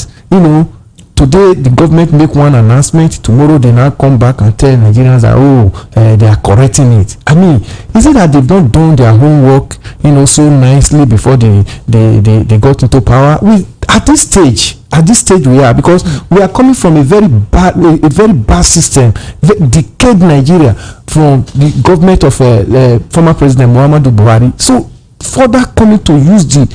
today the government make one announcement, tomorrow they now come back and tell Nigerians that they are correcting it. Is it that they've not done their homework, so nicely before they got into power? At this stage we are, because we are coming from a very bad system, decayed Nigeria from the government of former President Muhammadu Buhari. So further coming to use the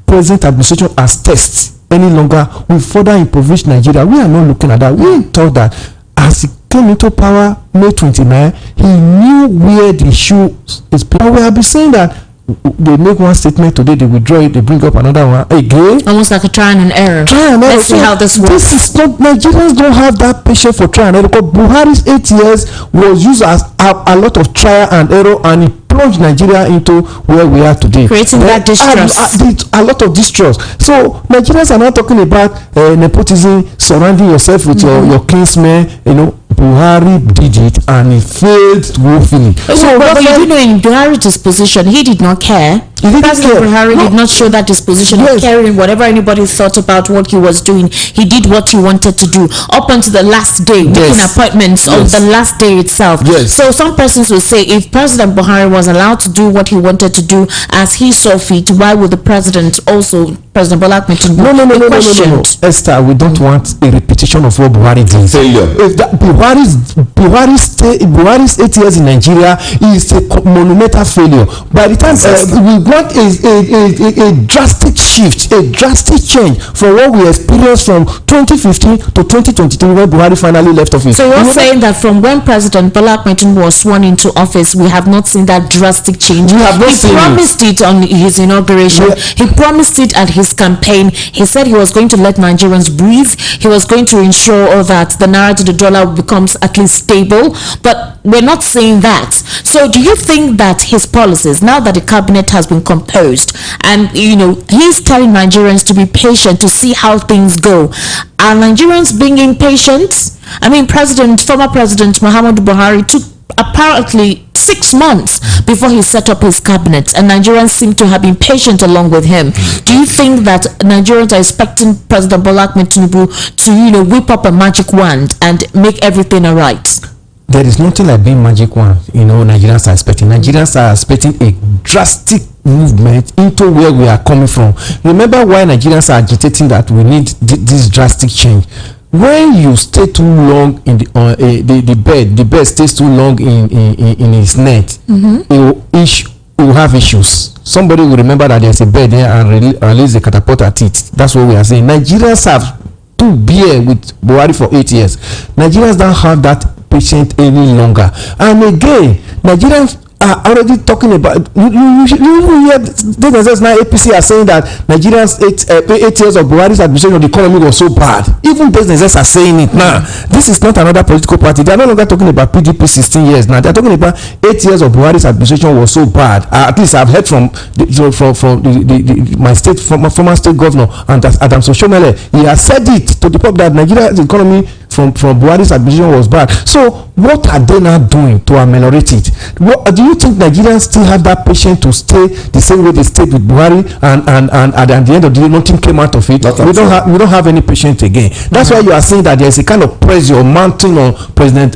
present administration as test any longer will further impoverish Nigeria. We are not looking at that. We thought that as he came into power May 29, he knew where the issue is. We have been saying that they make one statement today, they withdraw it, they bring up another one again. Almost like a trial and error. Let's see how this works. This is not, Nigerians don't have that patience for trial and error, because Buhari's 8 years was used as a lot of trial and error, and it plunged Nigeria into where we are today. Creating that distrust. A lot of distrust. So Nigerians are not talking about nepotism, surrounding yourself with your kinsmen, Buhari did it and he failed woefully. But you do know, in Buhari's position, he did not care. President Buhari did not show that disposition of caring whatever anybody thought about what he was doing. He did what he wanted to do up until the last day, making appointments on the last day itself. So some persons will say, if President Buhari was allowed to do what he wanted to do as he saw fit, why would the president also, President Bola Ahmed Tinubu, no, Esther, we don't want a repetition of what Buhari did. If Buhari's 8 years in Nigeria is a monumental failure. By the time we want a drastic shift, a drastic change from what we experienced from 2015 to 2023 when Buhari finally left office. So you're saying that from when President Bola Ahmed Tinubu was sworn into office, we have not seen that drastic change? We have not seen it. He promised it on his inauguration. He promised it at his campaign. He said he was going to let Nigerians breathe. He was going to ensure that the naira to the dollar becomes at least stable. But we're not seeing that. So do you think that his policies, now that the cabinet has been composed and he's telling Nigerians to be patient to see how things go, are Nigerians being impatient? I mean, former President Muhammadu Buhari took apparently 6 months before he set up his cabinet, and Nigerians seem to have been patient along with him. Do you think that Nigerians are expecting President Bola Ahmed Tinubu to whip up a magic wand and make everything all right? There is nothing like being magic wand. Nigerians are expecting. Nigerians are expecting a drastic movement into where we are coming from. Remember why Nigerians are agitating that we need this drastic change. When you stay too long in the bed stays too long in its net, it will have issues. Somebody will remember that there's a bed there and release the catapult at it. That's what we are saying. Nigerians have to bear with Buhari for 8 years. Nigerians don't have that patient any longer. And again, Nigerians are already talking about you hear now APC are saying that Nigerians 8 years of Buhari's administration of the economy was so bad. Even businesses are saying it now. This is not another political party. They are no longer talking about PDP 16 years now. They are talking about 8 years of Buhari's administration was so bad. At least I've heard from my former state governor and Adams Oshomele. He has said it to the public that Nigeria's economy from Buhari's administration was bad. So what are they now doing to ameliorate it? Do you think Nigerians still have that patience to stay the same way they stayed with Buhari and at the end of the day nothing came out of it? We don't have any patience again. That's why you are saying that there is a kind of pressure mounting on President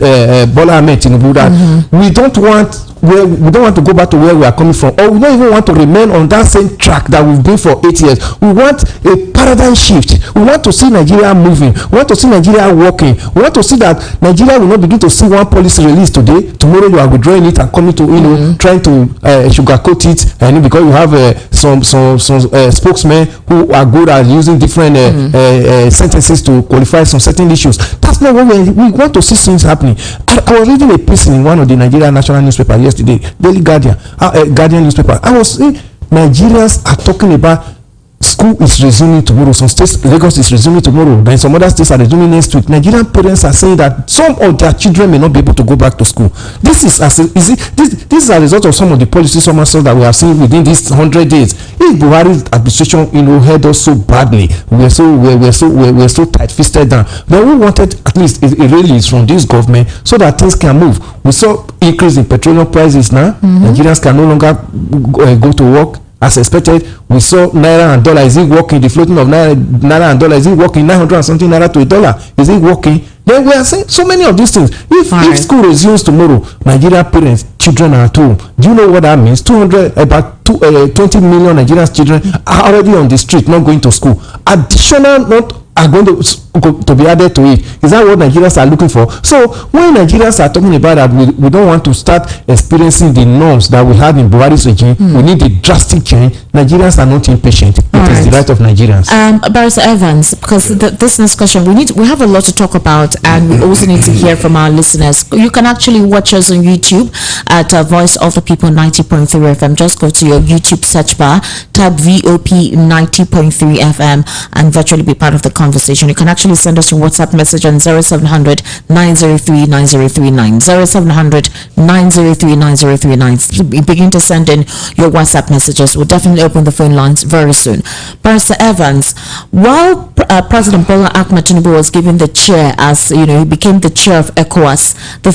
Bola Ahmed Tinubu that we don't want to go back to where we are coming from, or we don't even want to remain on that same track that we've been for 8 years. We want a paradigm shift. We want to see Nigeria moving. We want to see Nigeria working. We want to see that Nigeria will not begin to see one policy release today. Tomorrow you are withdrawing it and coming to trying to sugarcoat it, and because you have some spokesmen who are good at using different sentences to qualify some certain issues. That's not what we want to see things happening. I was reading a piece in one of the Nigerian national newspapers yesterday, Daily Guardian newspaper. I was saying Nigerians are talking about school is resuming tomorrow. Some states, Lagos is resuming tomorrow. Then some other states are resuming next week. Nigerian parents are saying that some of their children may not be able to go back to school. This is a result of some of the policies that we have seen within these 100 days. If Buhari's administration, held us so badly, we're so tight-fisted down. Then we wanted at least a release from this government so that things can move. We saw increase in petroleum prices now. Nigerians can no longer go to work. As expected, we saw naira and dollar. Is it working? The floating of naira and dollar, is it working? 900 and something naira to a dollar. Is it working? Then we are saying so many of these things. If school resumes tomorrow, Nigerian parents, children are at home. Do you know what that means? 20 million Nigerian children are already on the street, not going to school. Additional are going to be added to it. Is that what Nigerians are looking for? So when Nigerians are talking about that we don't want to start experiencing the norms that we had in Buhari's regime, we need a drastic change. Nigerians are not impatient. It is the right of Nigerians. Barrister Evans, because this next question, we have a lot to talk about, and we also need to hear from our listeners. You can actually watch us on YouTube at Voice of the People 90.3 FM. Just go to your YouTube search bar, tab VOP 90.3 FM, and virtually be part of the conversation. You can actually actually send us your WhatsApp message on 0700 903 9039. 0700 903 9039. Begin to send in your WhatsApp messages. We'll definitely open the phone lines very soon. Barrister Evans, while President Bola Ahmed Tinubu was given the chair, as you know, he became the chair of ECOWAS, the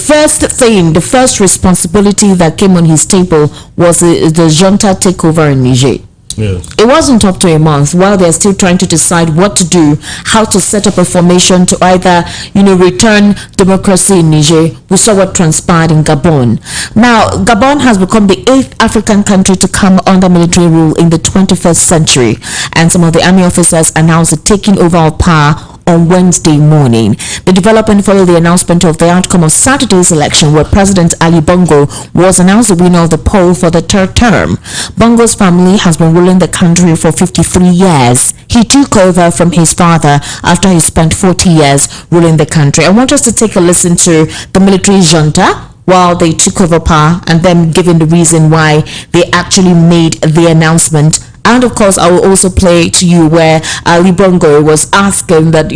first responsibility that came on his table was the junta takeover in Niger. Yes. It wasn't up to a month while they're still trying to decide what to do, how to set up a formation to either, return democracy in Niger. We saw what transpired in Gabon. Now, Gabon has become the 8th African country to come under military rule in the 21st century, and some of the army officers announced the taking over of power on Wednesday morning. The development followed the announcement of the outcome of Saturday's election, where President Ali Bongo was announced the winner of the poll for the third term. Bongo's family has been ruling the country for 53 years. He took over from his father after he spent 40 years ruling the country. I want us to take a listen to the military junta while they took over power, and then giving the reason why they actually made the announcement. And of course, I will also play to you where Ali Bongo was asking that,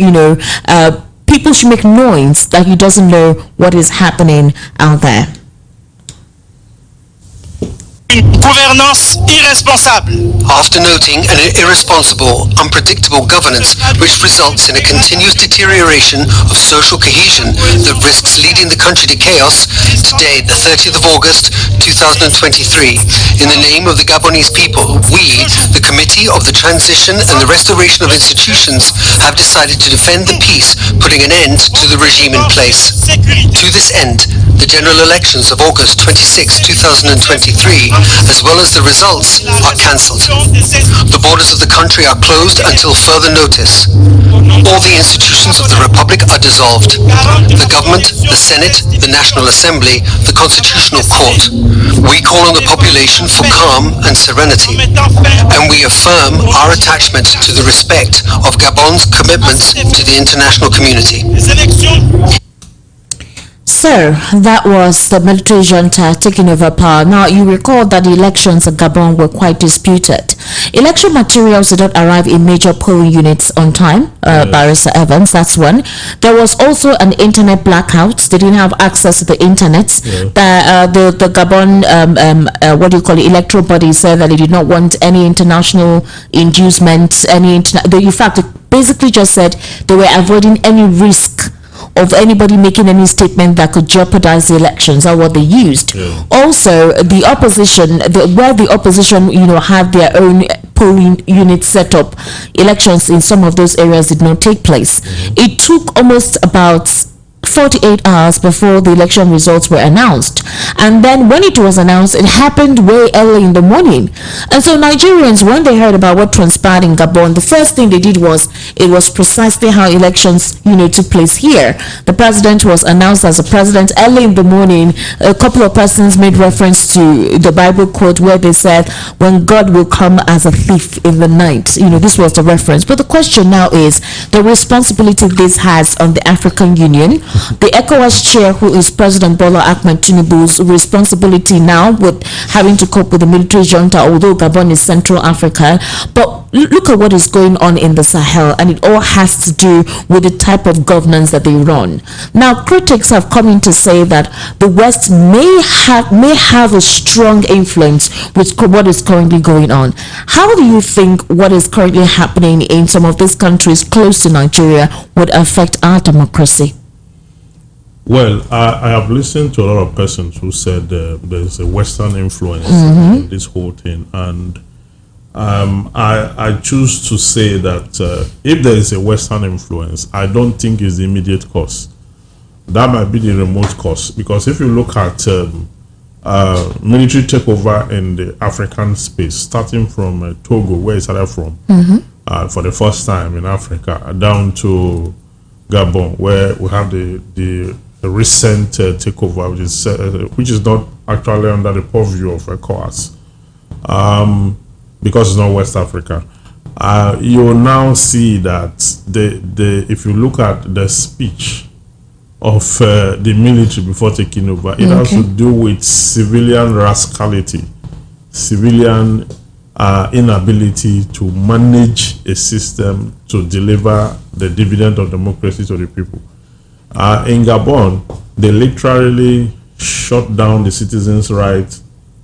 people should make noise that he doesn't know what is happening out there. Gouvernance irresponsable. After noting an irresponsible, unpredictable governance which results in a continuous deterioration of social cohesion that risks leading the country to chaos, today, the 30th of August 2023, in the name of the Gabonese people, we, the Committee of the Transition and the Restoration of Institutions, have decided to defend the peace, putting an end to the regime in place. To this end, the general elections of August 26, 2023, as well as the results, are cancelled. The borders of the country are closed until further notice. All the institutions of the Republic are dissolved. The government, the Senate, the National Assembly, the Constitutional Court. We call on the population for calm and serenity, and we affirm our attachment to the respect of Gabon's commitments to the international community. So that was the military junta taking over power. Now, you recall that the elections in Gabon were quite disputed. Election materials did not arrive in major polling units on time. Barrister Evans, that's one. There was also an internet blackout. They didn't have access to the internet. The Gabon, electoral body said that they did not want any international inducement, in fact, they basically just said they were avoiding any risk of anybody making any statement that could jeopardize the elections, are what they used. Also, the opposition, where the opposition, had their own polling unit set up, elections in some of those areas did not take place. It took almost about 48 hours before the election results were announced, and then when it was announced, it happened way early in the morning. And so Nigerians, when they heard about what transpired in Gabon, the first thing they did was, it was precisely how elections took place here. The president was announced as a president early in the morning. A couple of persons made reference to the Bible quote where they said, when God will come as a thief in the night. This was the reference. But the question now is the responsibility this has on the African Union. The ECOWAS chair, who is President Bola Ahmed Tinubu's responsibility now with having to cope with the military junta, although Gabon is Central Africa. But look at what is going on in the Sahel, and it all has to do with the type of governance that they run. Now, critics have come in to say that the West may have a strong influence with what is currently going on. How do you think what is currently happening in some of these countries close to Nigeria would affect our democracy? Well, I have listened to a lot of persons who said there's a Western influence in this whole thing, and I choose to say that if there is a Western influence, I don't think it's the immediate cause. That might be the remote cause, because if you look at military takeover in the African space, starting from Togo, where it started from, for the first time in Africa, down to Gabon, where we have the recent takeover, which is not actually under the purview of ECOWAS, because it's not West Africa. You will now see that if you look at the speech of the military before taking over, it has to do with civilian rascality, civilian inability to manage a system to deliver the dividend of democracy to the people. In Gabon, they literally shut down the citizens' right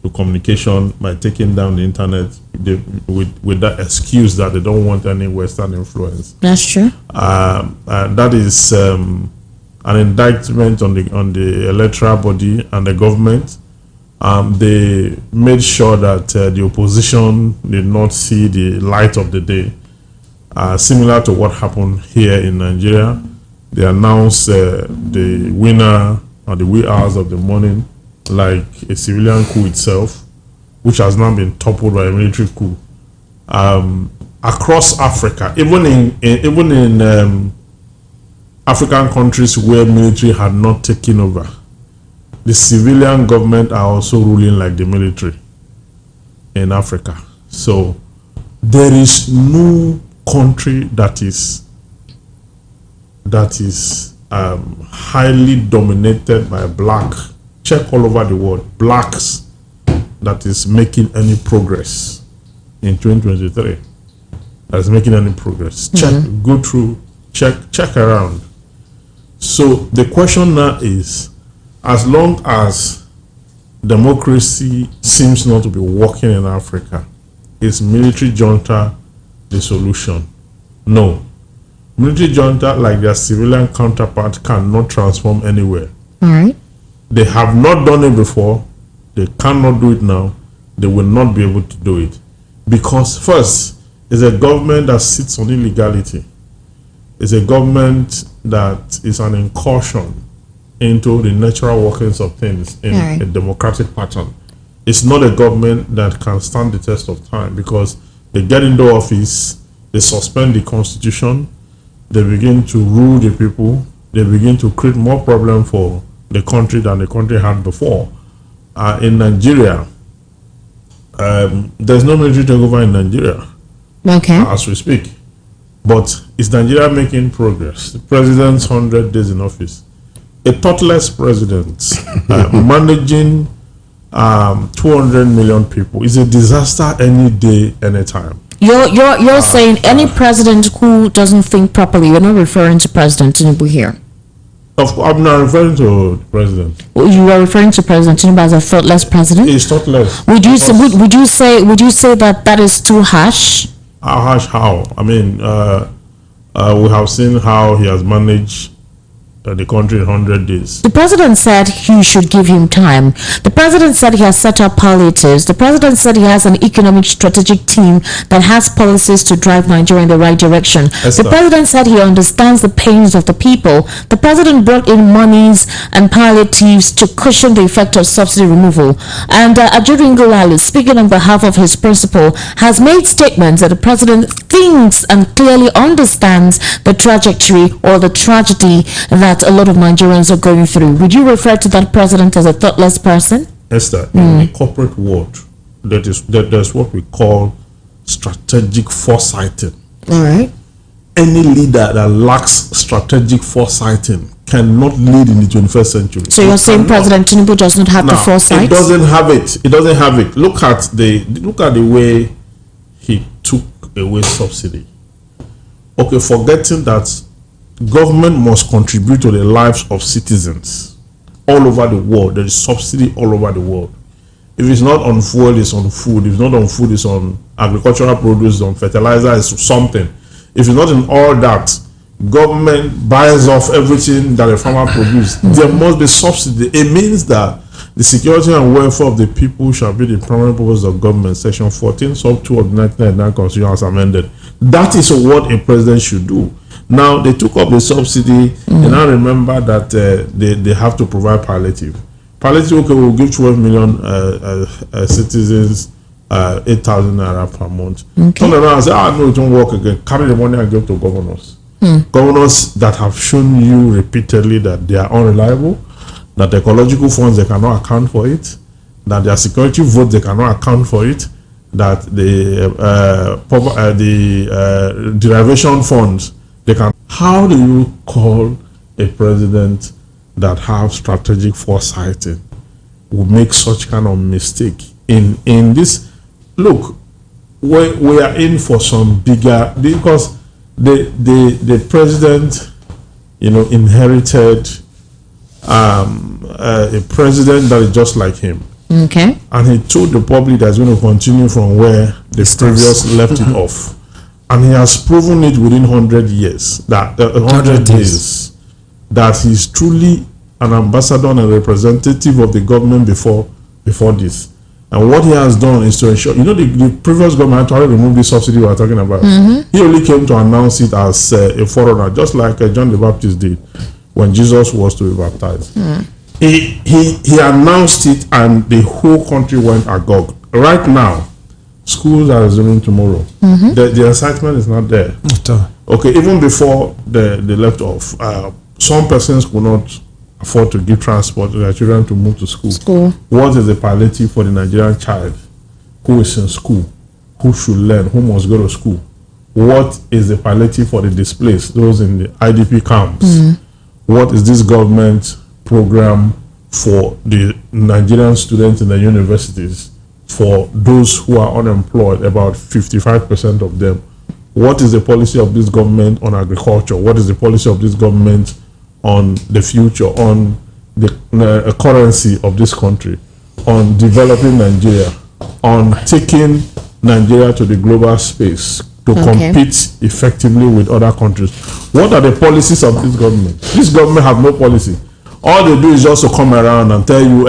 to communication by taking down the internet with that excuse that they don't want any Western influence. That's true. That is an indictment on the electoral body and the government. They made sure that the opposition did not see the light of the day. Similar to what happened here in Nigeria, they announced the winner at the wee hours of the morning, like a civilian coup itself, which has now been toppled by a military coup. Across Africa, even in African countries where military had not taken over, the civilian government are also ruling like the military in Africa. So there is no country that is highly dominated by black, check all over the world, blacks, that is making any progress in 2023. That is making any progress. Check, go through, check around. So the question now is, as long as democracy seems not to be working in Africa, is military junta the solution? No. Military junta, like their civilian counterpart, cannot transform anywhere. All right. They have not done it before. They cannot do it now. They will not be able to do it. Because first, it's a government that sits on illegality. It's a government that is an incursion into the natural workings of things in a democratic pattern. It's not a government that can stand the test of time, because they get into office, they suspend the constitution, they begin to rule the people, they begin to create more problem for the country than the country had before. In Nigeria, there's no military takeover in Nigeria as we speak. But is Nigeria making progress? The president's 100 days in office. A thoughtless president managing 200 million people is a disaster any day, anytime. You're saying any president who doesn't think properly. You're not referring to President Tinubu here. I'm not referring to the president. You are referring to President Tinubu as a thoughtless president? He's thoughtless. Would you say that is too harsh? How harsh? How? I mean, we have seen how he has managed the country in 100 days. The president said he should give him time. The president said he has set up palliatives. The president said he has an economic strategic team that has policies to drive Nigeria in the right direction. The president said he understands the pains of the people. The president brought in monies and palliatives to cushion the effect of subsidy removal. And Ajuri Ngulalu, speaking on behalf of his principal, has made statements that the president thinks and clearly understands the trajectory or the tragedy that a lot of Nigerians are going through. Would you refer to that president as a thoughtless person? Esther, in the corporate world, there's what we call strategic foresighting. All right. Any leader that lacks strategic foresighting cannot lead in the 21st century. So you're saying President Tinubu does not have the foresight? It doesn't have it. It doesn't have it. Look at the way he took away subsidy. Okay, forgetting that government must contribute to the lives of citizens all over the world. There is subsidy all over the world. If it's not on fuel, it's on food. If it's not on food, it's on agricultural produce, on fertilizer, it's something. If it's not in all that, government buys off everything that a farmer produces. There must be subsidy. It means that the security and welfare of the people shall be the primary purpose of government. Section 14, sub 2 of the 1999 Constitution has amended. That is what a president should do. Now, they took up the subsidy, and I remember that they have to provide palliative. Palliative, okay, we'll give 12 million citizens 8,000 naira per month. Turn around and say, no, it won't work again. Carry the money and give to governors. Governors that have shown you repeatedly that they are unreliable, that the ecological funds, they cannot account for it, that their security vote, they cannot account for it, that the derivation funds, they can. How do you call a president that have strategic foresight will make such kind of mistake in this? Look, we are in for some bigger, because the president, inherited a president that is just like him. Okay. And he told the public that he's going to continue from where the previous left it off. And he has proven it within 100 years, that 100 days, that he's truly an ambassador and a representative of the government before this. And what he has done is to ensure, the previous government actually removed the subsidy we are talking about. He only came to announce it as a forerunner, just like John the Baptist did when Jesus was to be baptized. He announced it, and the whole country went agog. Right now, schools are resuming tomorrow. The excitement is not there. Okay, even before they left off, some persons could not afford to give transport to their children to move to school. What is the palliative for the Nigerian child who is in school, who should learn, who must go to school? What is the palliative for the displaced, those in the IDP camps? What is this government program for the Nigerian students in the universities, for those who are unemployed, about 55% of them? What is the policy of this government on agriculture? What is the policy of this government on the future, on the currency of this country, on developing Nigeria, on taking Nigeria to the global space to compete effectively with other countries? What are the policies of this government? This government have no policy. All they do is just to come around and tell you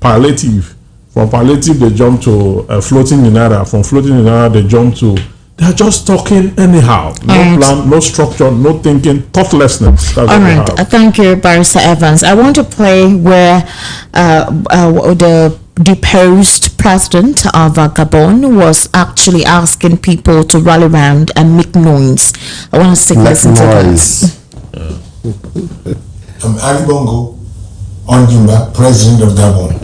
palliative. From palliative they jump to floating in naira. From floating in naira they jump to, they're just talking anyhow. No plan, no structure, no thinking, thoughtlessness. All right. Thank you, Barrister Evans. I want to play where the deposed president of Gabon was actually asking people to rally around and make noise. I want to take listen to that. I'm Ali Bongo Ondimba, president of Gabon,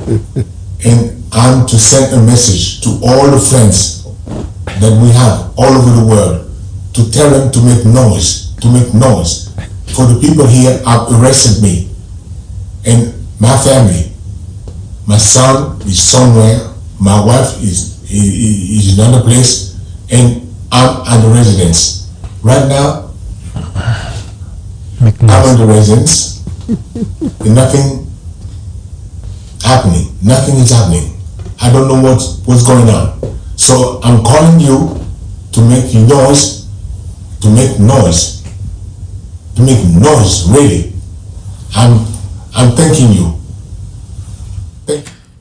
and I'm to send a message to all the friends that we have all over the world, to tell them to make noise, for the people here have arrested me and my family. My son is somewhere, my wife is in another place, and I'm at the residence right now. I'm at the residence and nothing is happening. I don't know what's going on. So I'm calling you to make noise, really. I'm thanking you.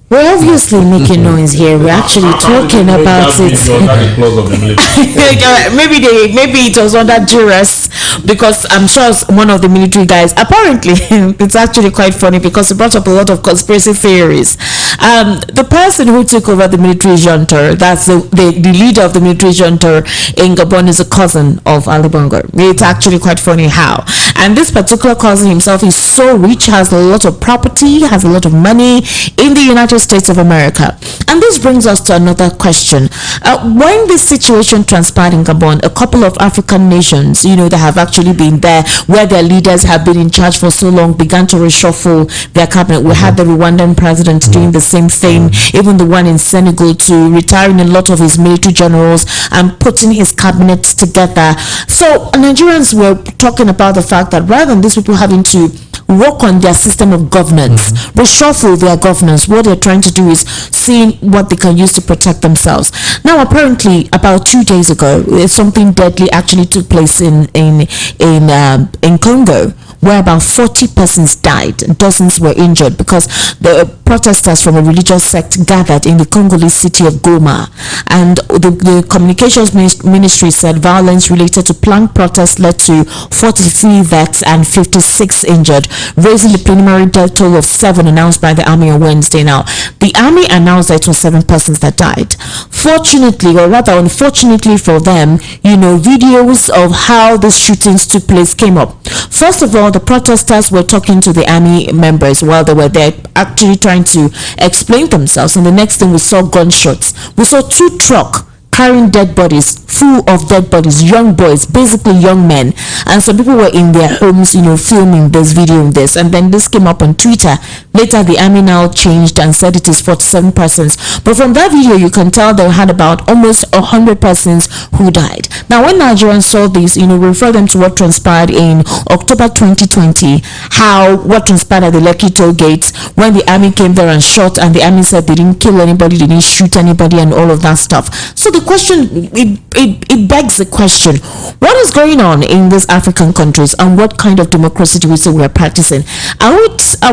We're obviously making noise here. We're actually talking about it. Maybe it was under duress, because I'm sure one of the military guys, apparently it's actually quite funny because it brought up a lot of conspiracy theories. The person who took over the military junta, that's the leader of the military junta in Gabon, is a cousin of Ali Bongo. It's actually quite funny how. And this particular cousin himself is so rich, has a lot of property, has a lot of money in the United States of America. And this brings us to another question. When this situation transpired in Gabon, a couple of African nations, that have actually been there, where their leaders have been in charge for so long, began to reshuffle their cabinet. We had the Rwandan president doing the same thing, even the one in Senegal, to retiring a lot of his military generals and putting his cabinet together. So Nigerians were talking about the fact that rather than these people having to work on their system of governance, reshuffle their governance, what they're trying to do is seeing what they can use to protect themselves. Now, apparently, about 2 days ago, something deadly actually took place in Congo, where about 40 persons died, dozens were injured, because the protesters from a religious sect gathered in the Congolese city of Goma. And the communications ministry said violence related to planned protests led to 43 deaths and 56 injured, raising the preliminary death toll of 7 announced by the army on Wednesday. Now, the army announced that it was 7 persons that died. Fortunately, or rather unfortunately for them, videos of how the shootings took place came up. First of all, the protesters were talking to the army members while they were there, actually trying to explain themselves. And the next thing, we saw gunshots. We saw 2 trucks carrying dead bodies, full of dead bodies, young boys, basically young men. And some people were in their homes, filming this, videoing this. And then this came up on Twitter. Later, the army now changed and said it is 47 persons. But from that video, you can tell they had about almost 100 persons who died. Now, when Nigerians saw this, we refer them to what transpired in October 2020, what transpired at the Lekki toll gates when the army came there and shot, and the army said they didn't kill anybody, they didn't shoot anybody, and all of that stuff. So the question, it begs the question, what is going on in these African countries, and what kind of democracy do we say we are practicing? Are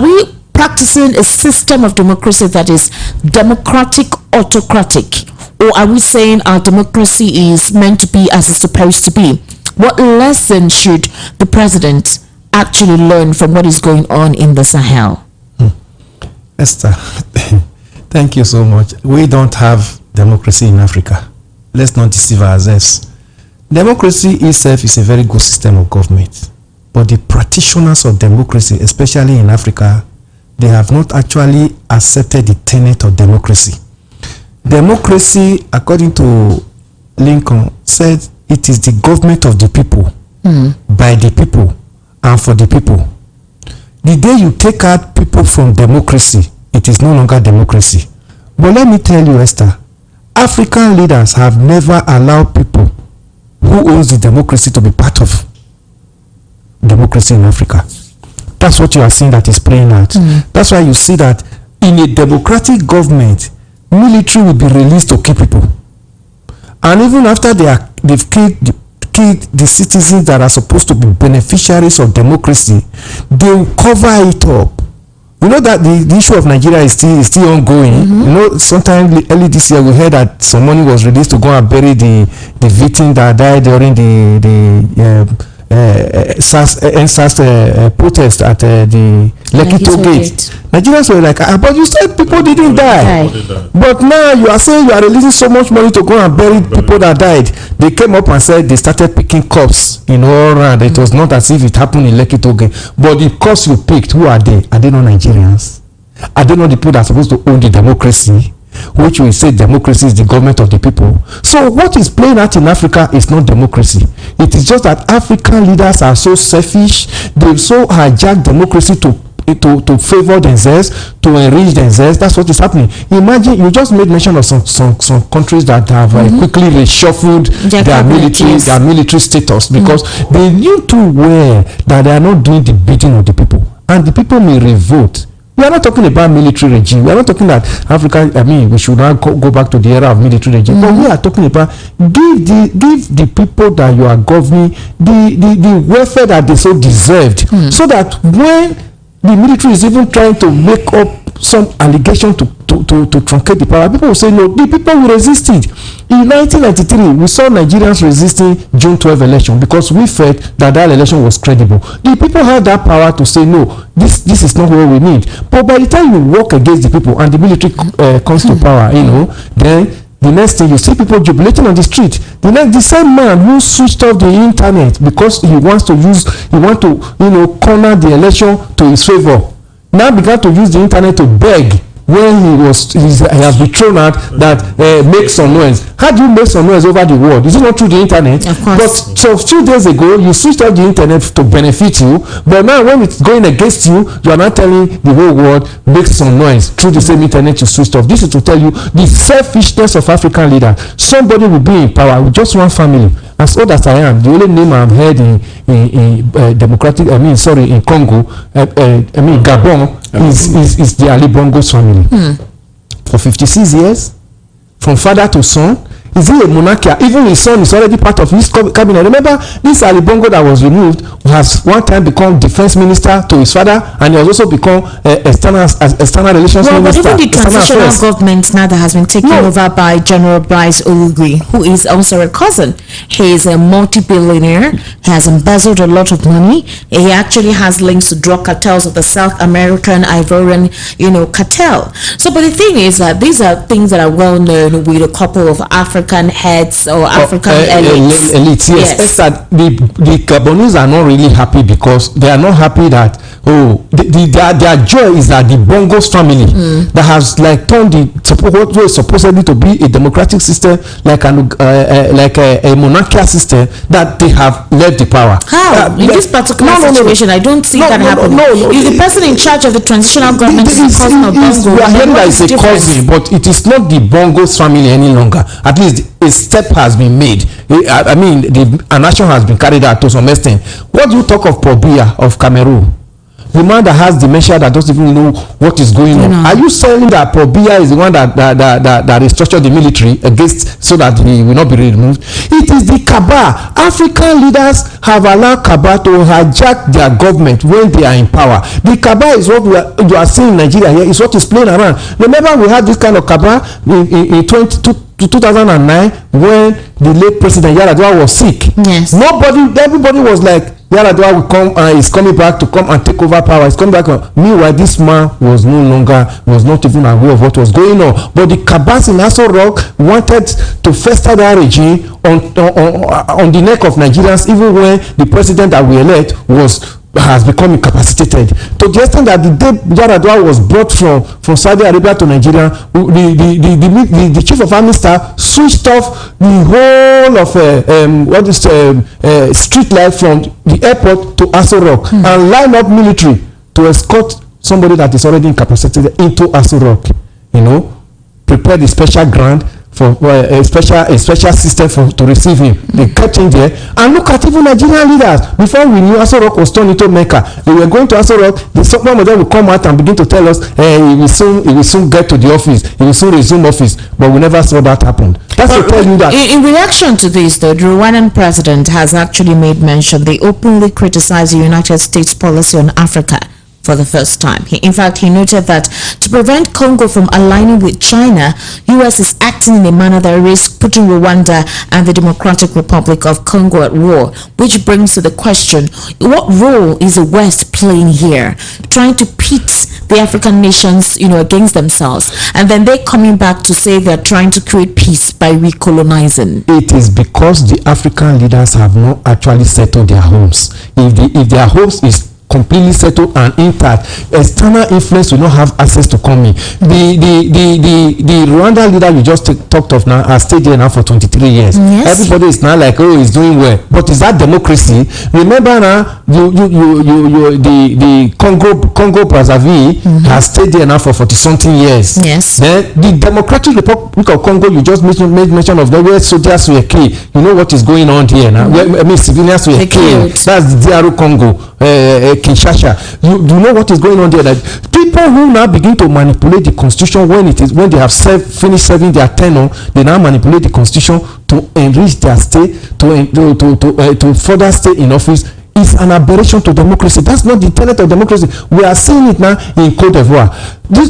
we practicing a system of democracy that is democratic, autocratic, or are we saying our democracy is meant to be as it's supposed to be? What lesson should the president actually learn from what is going on in the Sahel? Esther, thank you so much. We don't have democracy in Africa. Let's not deceive ourselves. Democracy itself is a very good system of government, but the practitioners of democracy, especially in Africa, they have not actually accepted the tenet of democracy. Democracy, according to Lincoln, said it is the government of the people, by the people, and for the people. The day you take out people from democracy, it is no longer democracy. But let me tell you, Esther, African leaders have never allowed people who owns the democracy to be part of democracy in Africa. That's what you are seeing that is playing out. That's why you see that in a democratic government, military will be released to kill people. And even after they've killed the citizens that are supposed to be beneficiaries of democracy, they will cover it up. You know that the issue of Nigeria is still ongoing. Sometime early this year we heard that some money was released to go and bury the victim that died during the SARS protest at the Lekki toll gate. Nigerians were like, but you said people didn't die. But now you are saying you are releasing so much money to go and bury people that died. They came up and said they started picking corpses in all around. It was not as if it happened in Lekki toll gate. But the corpses you picked, who are they? Are they not Nigerians? Are they not the people that are supposed to own the democracy? Which we say democracy is the government of the people. So what is playing out in Africa is not democracy. It is just that African leaders are so selfish. They've so hijacked democracy to favor themselves, to enrich themselves. That's what is happening. Imagine, you just made mention of some countries that have quickly reshuffled their military status because they knew too well that they are not doing the bidding of the people, and the people may revolt. We are not talking about military regime. We are not talking that Africa, we should not go back to the era of military regime. But we are talking about give the people that you are governing the welfare that they so deserved. So that when the military is even trying to make up some allegation to truncate the power, people will say no, the people will resist it. In 1993, we saw Nigerians resisting June 12 election because we felt that election was credible. The people had that power to say no, this is not what we need. But by the time you work against the people and the military comes to power, then the next thing you see people jubilating on the street. The same man who switched off the internet because he want to corner the election to his favor, now began to use the internet to beg when he has been thrown out that make some noise. How do you make some noise over the world? Is it not through the internet? But so a few days ago you switched off the internet to benefit you, but now when it's going against you, you are not telling the whole world make some noise through the same internet you switched off. This is to tell you the selfishness of African leaders. Somebody will be in power with just one family. As old as I am, the only name I've heard in Congo, Gabon, is the Ali Bongo's family. For 56 years, from father to son. Is he a monarchy? Even his son is already part of his cabinet. Remember, this Ali Bongo that was removed has one time become defense minister to his father, and he has also become external relations minister. But even the transitional government now that has been taken over by General Bryce Olugui, who is also a cousin. He is a multi-billionaire. He has embezzled a lot of money. He actually has links to drug cartels of the South American Ivorian, cartel. So, but the thing is that these are things that are well known with a couple of African African heads or African elites. Yes. That the Gabonese are not really happy because they are not happy that their joy is that the Bongos family that has like turned what was supposedly to be a democratic system like a monarchical system, that they have left the power. How? In this particular situation, I don't see that happening. If the person in charge of the transitional government is a cousin of Bongo, we are hearing that it's a cousin, but it is not the Bongos family any longer. At least a step has been made. I mean, an action has been carried out to some extent. What do you talk of Paul Biya of Cameroon? The man that has dementia that doesn't even know what is going on. Are you saying that Paul Biya is the one that restructured the military against so that he will not be removed? It is the cabal. African leaders have allowed cabal to hijack their government when they are in power. The cabal is what you are seeing in Nigeria here, is what is playing around. Remember, we had this kind of cabal in 2009 when the late President Yar'Adua was sick. Yes. Everybody was like, Yar'Adua will come and is coming back to come and take over power. He's coming back. Meanwhile, this man was not even aware of what was going on. But the cabals in Aso Rock wanted to fester that regime on the neck of Nigerians, even when the president that we elect has become incapacitated, to the extent that the day Yar'Adua was brought from Saudi Arabia to Nigeria, the chief of army staff switched off the whole of street light from the airport to Aso Rock and lined up military to escort somebody that is already incapacitated into Aso Rock. Prepare the special ground for a special system to receive him. They kept him there. And look at even Nigerian leaders. Before we knew Aso Rock was turned into Mecca, they were going to Aso Rock. Some of them will come out and begin to tell us, he will soon get to the office. He will soon resume office. But we never saw that happen. That's to tell you that. In reaction to this, though, the Rwandan president has actually made mention. They openly criticized the United States policy on Africa for the first time. In fact, he noted that to prevent Congo from aligning with China, U.S. is acting in a manner that risks putting Rwanda and the Democratic Republic of Congo at war, which brings to the question, what role is the West playing here? Trying to pit the African nations, against themselves, and then they're coming back to say they're trying to create peace by recolonizing. It is because the African leaders have not actually settled their homes. If their homes is completely settled and intact, external influence will not have access to come in. The Rwanda leader you just talked of now has stayed there now for 23 years. Yes. Everybody is now like, he's doing well. But is that democracy? Remember now, the Congo Brazzaville has stayed there now for 40-something years. Yes. Then the Democratic Republic of Congo, you just made mention of the where soldiers were killed. You know what is going on here now? Civilians were killed. That's the DR Congo. Kinshasa. You know what is going on there? That people who now begin to manipulate the constitution when they have finished serving their tenure, they now manipulate the constitution to enrich their state, to further stay in office. Is an aberration to democracy. That's not the tenet of democracy. We are seeing it now in Cote d'Ivoire. Do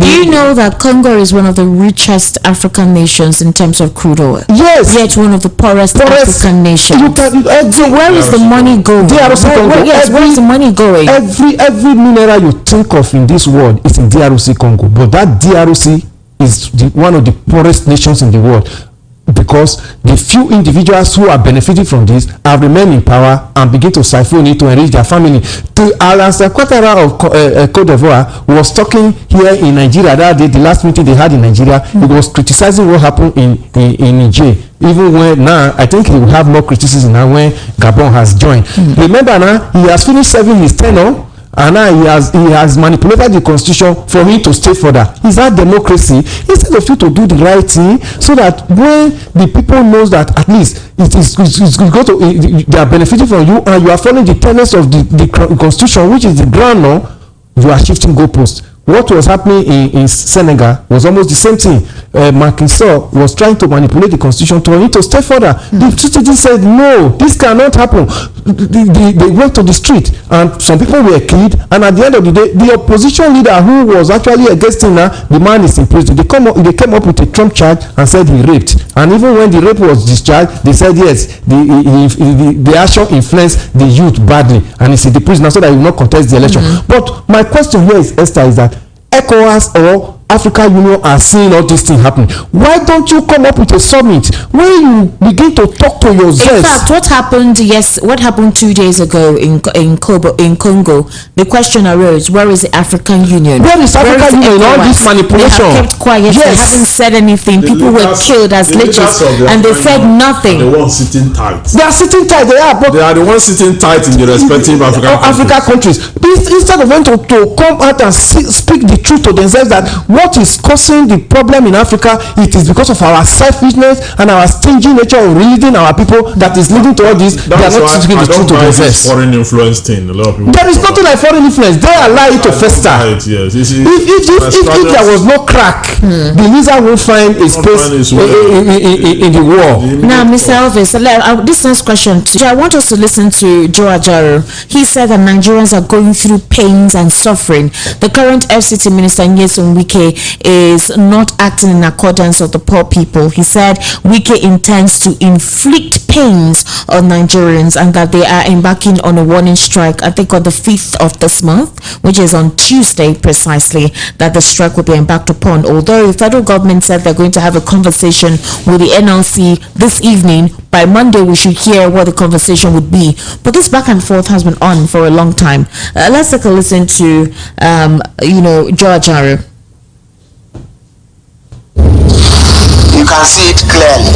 you know that Congo is one of the richest African nations in terms of crude oil? Yes. Yet one of the poorest African nations. So where is the money going? Where is the money going? Every mineral you think of in this world is in DRC Congo. But that DRC is one of the poorest nations in the world, because the few individuals who are benefiting from this have remained in power and begin to siphon it to enrich their family. Alastair Ouattara of Cote d'Ivoire was talking here in Nigeria that day, the last meeting they had in Nigeria. He was criticizing what happened in Niger. Even when now, I think he will have more criticism now when Gabon has joined. Remember now, he has finished serving his tenure, and now he has manipulated the constitution for him to stay further. Is that democracy? Instead of you to do the right thing, so that when the people knows that at least they are benefiting from you and you are following the tenets of the constitution, which is the ground law, you are shifting goalposts. What was happening in Senegal was almost the same thing. Macky Sall was trying to manipulate the constitution to him to stay further. The citizens said, no, this cannot happen. They went to the street and some people were killed, and at the end of the day, the opposition leader who was actually against him now, the man is in prison. They came up with a Trump charge and said he raped. And even when the rape was discharged, they said yes, the action influenced the youth badly and he's in the prison so that he will not contest the election. But my question here is, Esther, is that ECOWAS or African Union are seeing all these things happening? Why don't you come up with a summit where you begin to talk to yourself? In fact, what happened 2 days ago in Congo, the question arose, where is the African Union? Where is African Union in all this manipulation? They have kept quiet. Yes. They haven't said anything. People were killed as leeches and they said nothing. The ones sitting tight. They are sitting tight. But they are the ones sitting tight in the respective African countries. Instead of them to come out and speak the truth to themselves, that what is causing the problem in Africa, it is because of our selfishness and our stingy nature of leading our people that is leading to all this. They are not speaking the truth to themselves. Foreign influence thing. A lot of people. There is nothing like foreign influence. They allow it to fester. Yes. If there was no crack, the lizard will find a space in the wall. Now, Mr. Elvis, this next question, I want us to listen to Joe Ajaro. He said that Nigerians are going through pains and suffering. The current FCT Minister Nyesom Wike is not acting in accordance with the poor people. He said Wike intends to inflict pains on Nigerians and that they are embarking on a warning strike, I think on the 5th of this month, which is on Tuesday precisely, that the strike will be embarked upon. Although the federal government said they're going to have a conversation with the NLC this evening, by Monday we should hear what the conversation would be. But this back and forth has been on for a long time. Let's take a listen to Joe Ajaro. You can see it clearly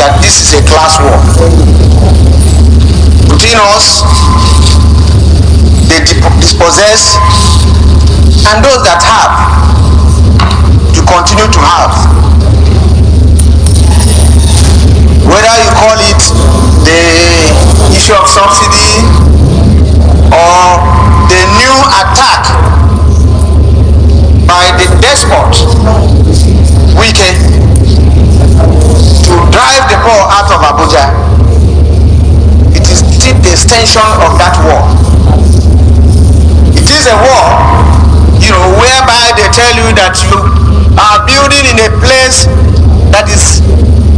that this is a class war between us, the dispossessed, and those that have to continue to have. Whether you call it the issue of subsidy or the new attack by the despot Wike to drive the poor out of Abuja, it is still the extension of that war. It is a war, whereby they tell you that you are building in a place that is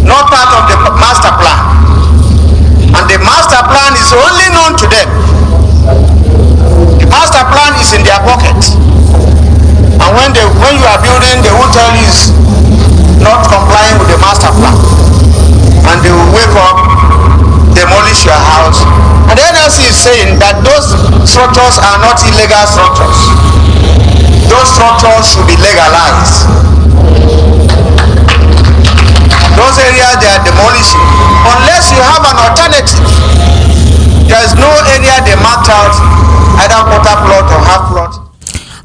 not part of the master plan, and the master plan is only known to them. The master plan is in their pocket, and when you are building, they will tell you it's not complying with the master plan, and they will wake up, demolish your house. And the NLC is saying that those structures are not illegal structures. Those structures should be legalized. Those areas they are demolishing, unless you have an alternative. There is no area they marked out, either quarter plot or half plot.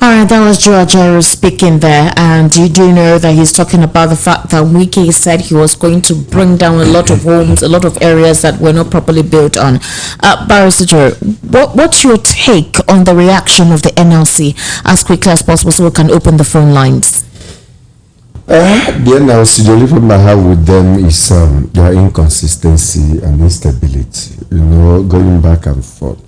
All right, that was Joe Ajaro speaking there, and you do know that he's talking about the fact that Wike said he was going to bring down a lot of homes, a lot of areas that were not properly built on. Barrister Joe, what's your take on the reaction of the NLC as quickly as possible so we can open the phone lines? The NLC, the only problem I have with them is their inconsistency and instability, going back and forth.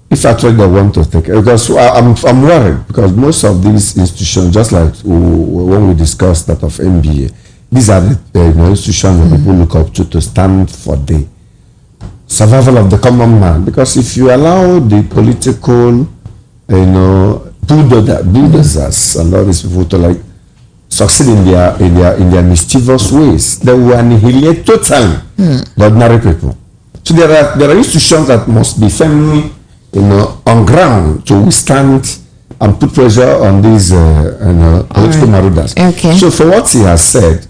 If actually they want to take, because I'm worried, because most of these institutions, just like when we discussed that of NBA, these are the institutions that people look up to stand for the survival of the common man. Because if you allow the political, bulldozers and all these people to succeed in their mischievous ways, they will annihilate totally the ordinary people. So there are institutions that must be firmly on ground to withstand and put pressure on these political marauders. Okay. So for what he has said,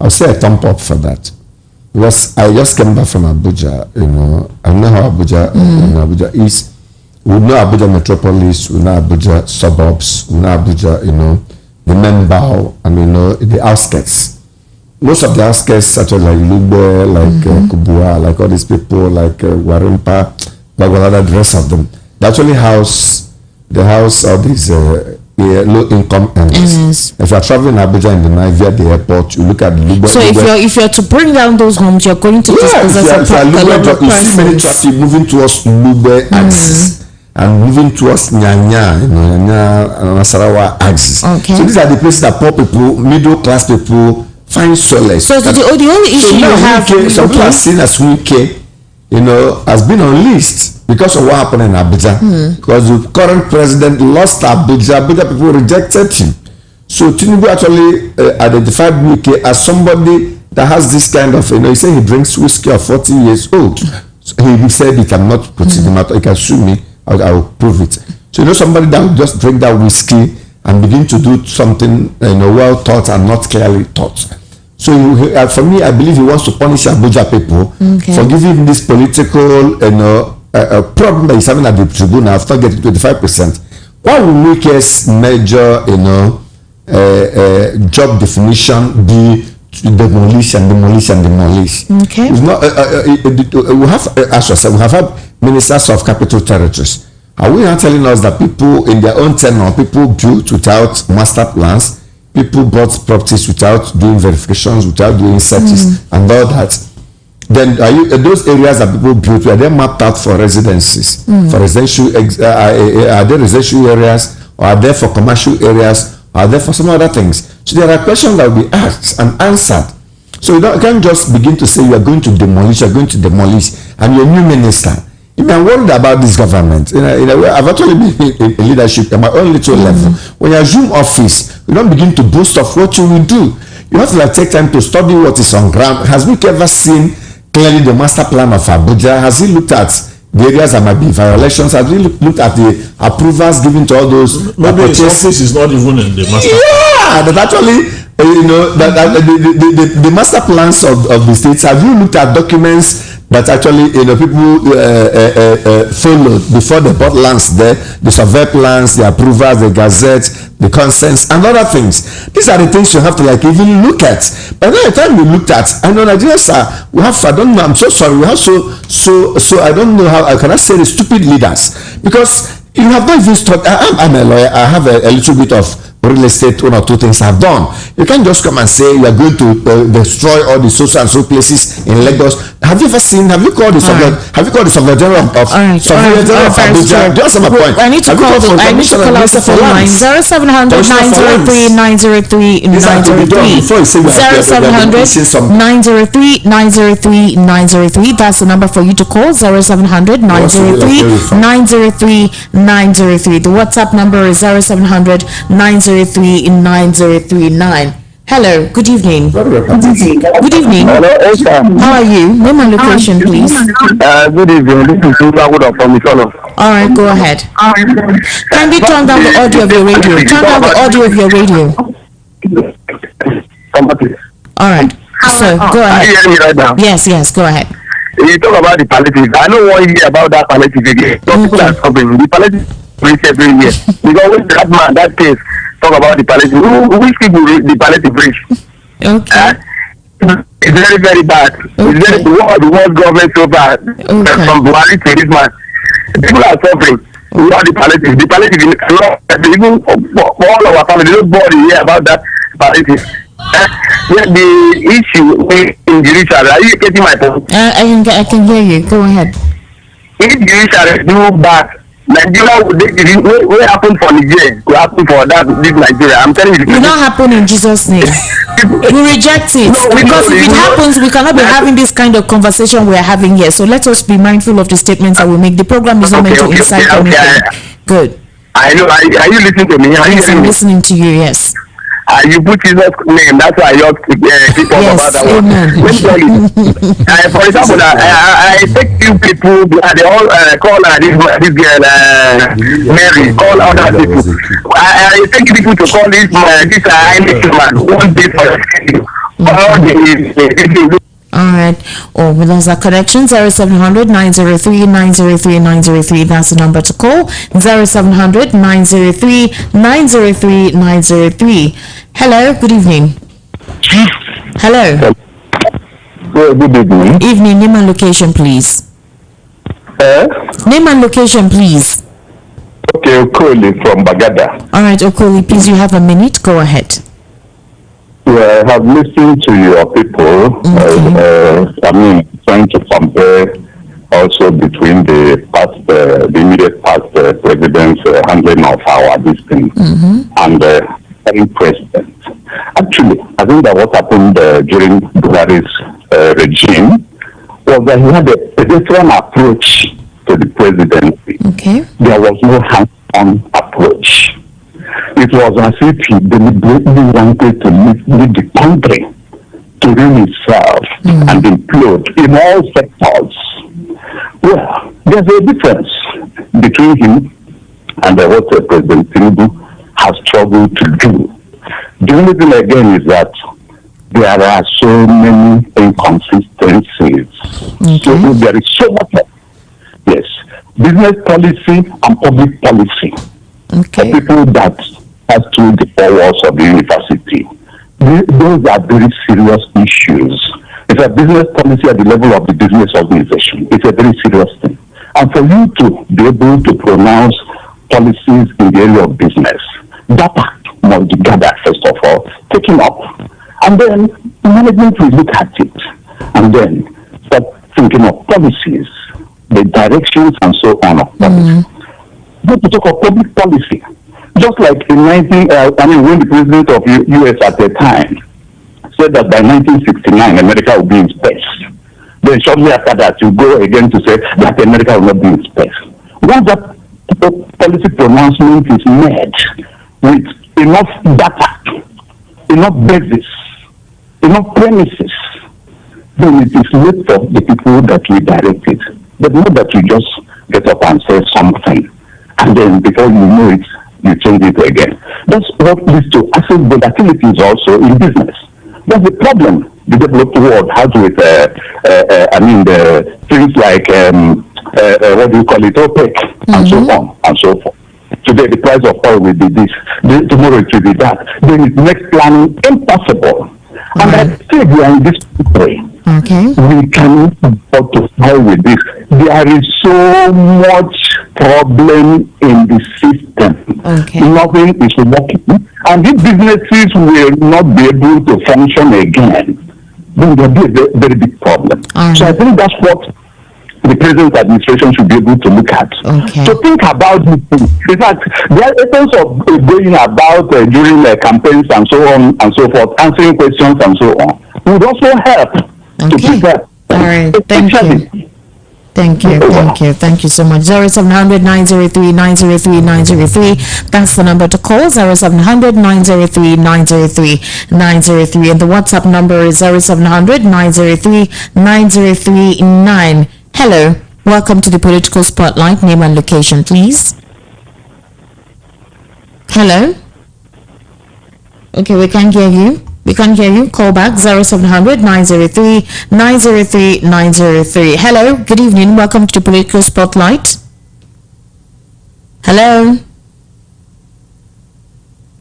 I'll say a thumb up for that. Because I just came back from Abuja, I know how Abuja is. We know Abuja metropolis, we know Abuja suburbs, we know Abuja, the main bow, and the outskirts. Most of the outskirts, such as like Lugbe, like Kubua, like all these people, like Warimpa, like the rest of them, they actually house all these low-income earners. If you are traveling Abuja in the night via the airport, you look at Lugbe. So if you're to bring down those homes, you're going to dispossess a lot of persons. You see many traffic moving towards Lugbe axis and moving towards Nyanya and Nasarawa axis. Okay. So these are the places that poor people, middle-class people find solace. So the only issue you have, some people are seen as Wike, has been unleashed, because of what happened in Abuja. Because the current president lost Abuja. Abuja people rejected him. So Tinubu actually identified Wike as somebody that has this kind of, he said he drinks whiskey of 40 years old. So he said he cannot put it in matter. He can sue me. I will prove it. So somebody that will just drink that whiskey and begin to do something well thought and not clearly thought. So for me, I believe he wants to punish Abuja people for giving this political problem that he's having at the tribunal after getting 25%. What will Wike's major job definition be? Demolish. Okay. It's not, we have, as I said, we have had ministers of capital territories. Are we not telling us that people in their own tenure, people built without master plans, people bought properties without doing verifications, without doing searches and all that? Then those areas that people built, were they mapped out for residencies? For residential, are they residential areas, or are they for commercial areas, or are they for some other things? So there are questions that will be asked and answered. So you can't just begin to say you are going to demolish, and you're a new minister. You are worried about this government. In a way, I've actually been in leadership at my own little level. When you assume office, you don't begin to boast of what you will do. You have to take time to study what is on ground. Has Wike ever seen clearly the master plan of Abuja? Has he looked at the areas that might be violations? Has he looked at the approvals given to all those? Maybe his office is not even in the master plan. Yeah, that actually, the master plans of the states. Have you looked at documents that actually people followed before they bought lands there? The survey plans, the approvals, the gazette, the consents, and other things. These are the things you have to even look at. By the time you looked at, I know Nigerians we have, I don't know, I'm so sorry, we have so I don't know how I cannot say the stupid leaders, because you have not even studied. I'm a lawyer. I have a little bit of real estate, one or two things I've done. You can't just come and say you are going to destroy all the so and so places in Lagos. Have you called the Surveyor General of Abuja? Just my point. I need to call out the phone line 0700 903 903 903 0700 903 903 903. That's the number for you to call. 0700 903 903 903. The WhatsApp number is 0700 903 9039. Hello, good evening. Good evening. Hello, how are you? Name and location, please. Good evening. This is Ijeoma from Missouri. All right, go ahead. Kindly turn down the audio of your radio. Turn down the audio of your radio. All right. So go ahead. Are you hearing me right now? Yes, go ahead. You talk about the politics. I don't want to hear about that politics again. The politics every year. Because when that man, that case, talk about the politics, which people the politics bridge? Okay. It's very, very bad. Okay. It's very the world government so bad. Okay. From Buhari to this man. People are suffering. Without the politics. The politics is even for all of our family, nobody hear about that politics. The issue in judiciary, are you getting my point? I can hear you. Go ahead. If judiciary do bad, Nigeria will happen for Nigeria, will happen for this Nigeria. I'm telling you. It will not happen in Jesus' name. We reject it. Because if it happens, we cannot be having this kind of conversation we are having here. So let us be mindful of the statements that we make. The program is not meant to incite anything. Good. I know. Are you listening to me? Yes, I'm listening to you, yes. You put Jesus' name, that's why you keep on about that one. Let me tell you. For example, I take few people, they all call this girl Mary, call other people. I take people to call this man one day for the all right. Or with us, our connection 0700 903 903 903. That's the number to call. 0700 903 903 903. Hello. Good evening. Hello. Good evening. Evening. Name and location, please. Name and location, please. Okay, Okoli from Bagada. All right, Okoli. Please, you have a minute. Go ahead. Yeah, I have listened to your people. Trying to compare also between the past, the immediate past president's handling of our destiny and the current president. Actually, I think that what happened during Buhari's regime was that he had a different approach to to the presidency, there was no hands-on approach. It was as if he deliberately wanted to lead the country to ruin itself and implode in all sectors. Well, there's a difference between him and what President Tinubu has struggled to do. The only thing again is that there are so many inconsistencies. So there is so much. Yes, business policy and public policy for people that pass through the four walls of the university. Those are very serious issues. It's a business policy at the level of the business organization. It's a very serious thing. And for you to be able to pronounce policies in the area of business, data must be gathered first of all, taken up, and then management will look at it, and then start thinking of policies, the directions, and so on. But to talk of public policy, just like in when the president of U.S. at the time said that by 1969 America will be in space. Then shortly after that, you go again to say that America will not be in space. Once that policy pronouncement is made with enough data, enough basis, enough premises, then it is late for the people that we direct it. But not that you just get up and say something, and then before you know it, you change it again. That's what leads to asset volatilities also in business. That's the problem the developed world has with, the things like, what do you call it, OPEC, and so on and so forth. Today the price of oil will be this, tomorrow it will be that. Then it makes planning impossible. And I think we are in this way. We cannot afford to deal with this. There is so much problem in the system. Nothing is working. And if businesses will not be able to function again, then there will be a very big problem. So I think that's what the present administration should be able to look at. To think about this thing. In fact, there are essence of going about during campaigns and so on and so forth, answering questions and so on, would also help to prepare. All right, thank you. Thank you so much. 0700 903 903 903. That's the number to call. 0700 903 903 903. And the WhatsApp number is 0700 903 9039. Hello, welcome to the Political Spotlight. Name and location, please. Hello? Okay, we can't hear you. Call back 0700 903 903 903. Hello, good evening. Welcome to the Political Spotlight. Hello?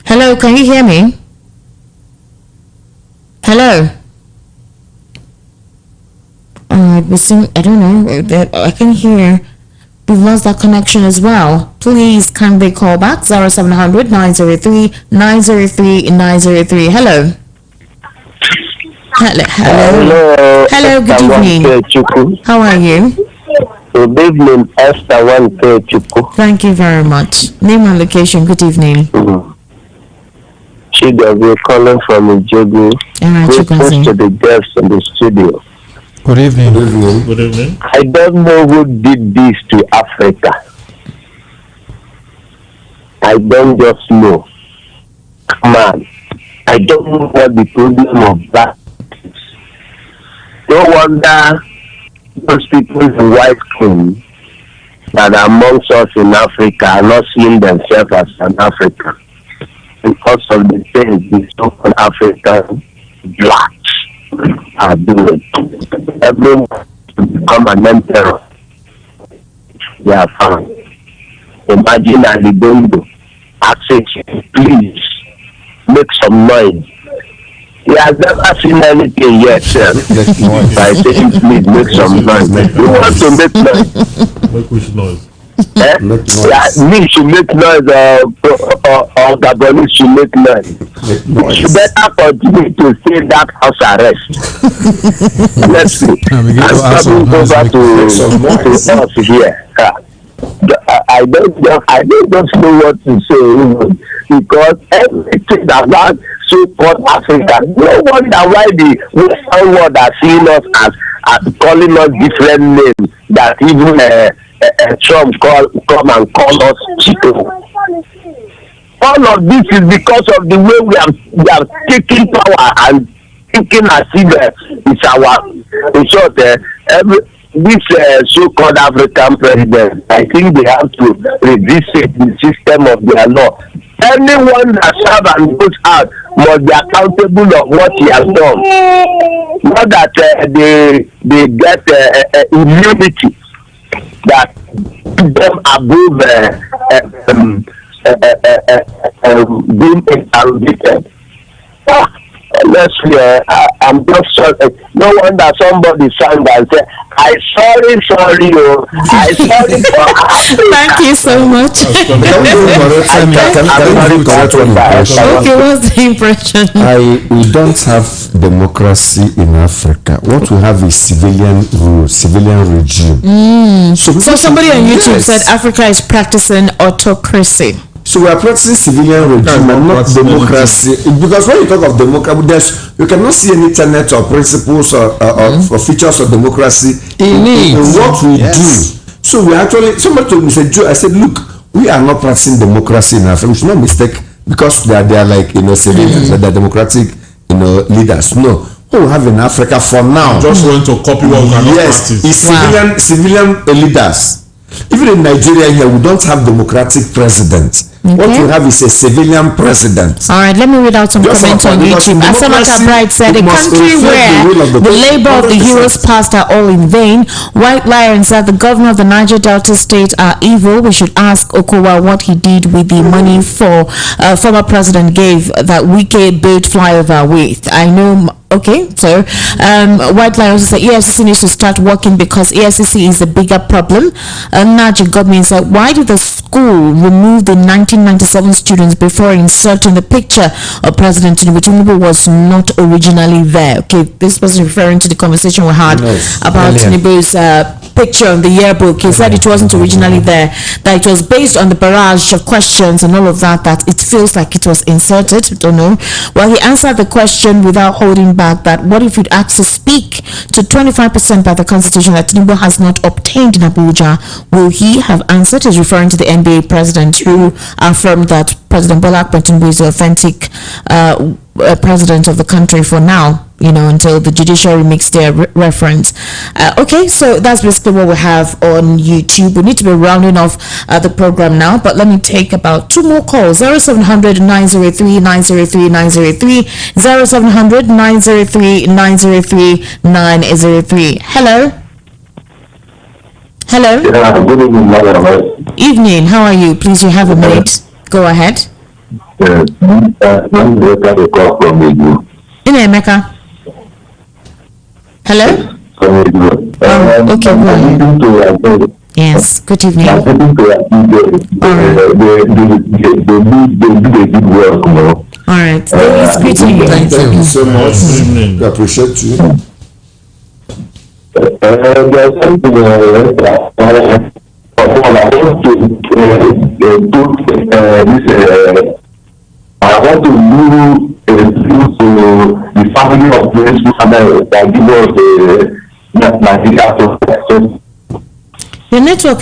Hello, can you hear me? Hello? I don't know. I can hear. We've lost that connection as well. Please kindly call back 0700 903 903 903. Hello. Hello, good evening. How are you? Good evening, Esther Chuku. Thank you very much. Name and location, good evening. Chigabe calling from Ijeoma. Greetings to the guests in the studio. Good evening. Good evening. I don't know who did this to Africa. I don't just know. Come on. I don't know what the problem of that is. No wonder those people in white skin that are amongst us in Africa are not seeing themselves as an African because of the things the so-called African blacks are doing. Everyone to become an emperor. They are found. Imagine Alidondo asking, please make some noise. He has never seen anything yet, sir. By saying, please make some noise. You want to make noise? Make which noise? Me should make noise, or Gabon should make noise. You better continue to stay that house arrest. Let's see. I'm coming over to us here. I don't just know what to say because everything about so-called Africa, no wonder why the Western world are seeing us as calling us different names that even Trump come and call us Chico. All of this is because of the way we are taking power and thinking as if it's our, in short, this so-called African president. I think they have to revisit the system of their law. Anyone that serves and goes out must be accountable of what he has done. Not that they get immunity that them above being interrogated. Honestly, I'm just sorry. No wonder somebody sang and said, "I sorry, oh, I sorry for Africa." Thank you so much. Okay, what's the impression? We don't have democracy in Africa. What we have is civilian rule, civilian regime. So somebody on YouTube said Africa is practicing autocracy. So we are practicing civilian regime and not democracy. Because when you talk of democracy, you cannot see any tenet or principles or features of democracy in what we do. So we actually, somebody told me, I said, look, we are not practicing democracy in Africa. We should not mistake because they are like, civilians, they are democratic, leaders. No. What we have in Africa for now. Just want to copy what we cannot practice. Is civilian leaders. Even in Nigeria here, we don't have democratic president. Okay. What we have is a civilian president. All right, let me read out some comments on YouTube. Asamaka Bright said, a country where the labor of the heroes past are all in vain. White Lion said, the governor of the Niger Delta state are evil. We should ask Okowa what he did with the money for former president gave that Wike built flyover with. I know. Okay, so White Lion also said EFCC needs to start working because EFCC is the bigger problem. Naji government said, why did the school remove the 1997 students before inserting the picture of President Tinubu? Tinubu was not originally there. Okay, this was referring to the conversation we had about Tinubu's picture on the yearbook. He said it wasn't originally there, that it was based on the barrage of questions and all of that, that it feels like it was inserted. Don't know. Well, he answered the question without holding back that what if you'd asked to speak to 25% by the constitution that Tinubu has not obtained in Abuja, will he have answered? He's referring to the NBA president who affirmed that President Bola Ahmed Tinubu is the authentic president of the country for now, until the judiciary makes their reference. Okay, so that's basically what we have on YouTube. We need to be rounding off the program now, but let me take about two more calls. 0700 903 903 903 0700 903 903 903. Hello. Yeah, good evening, madam. Evening. How are you? Please, you have a minute. Go ahead. I'm the call from you. Emeka. Hello? Okay, go ahead. Yes, good evening. All right. It's greeting you. Thank you so much. We appreciate you. I want to do the family of this that give us the network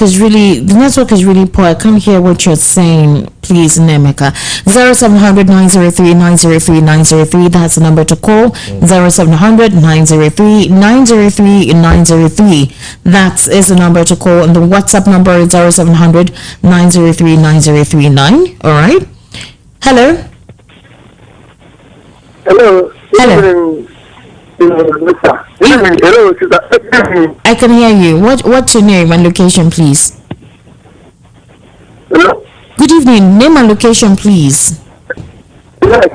is really poor. I can't hear what you're saying. Please, Nemeka. 0700 903 903 903. That's the number to call. 0700 903 903 903. That is the number to call. And the WhatsApp number is 0700 903 9039. All right. Hello. Hello. Hello. Hello. I can hear you. What's your name and location, please? Hello. Good evening. Name and location, please. Yes,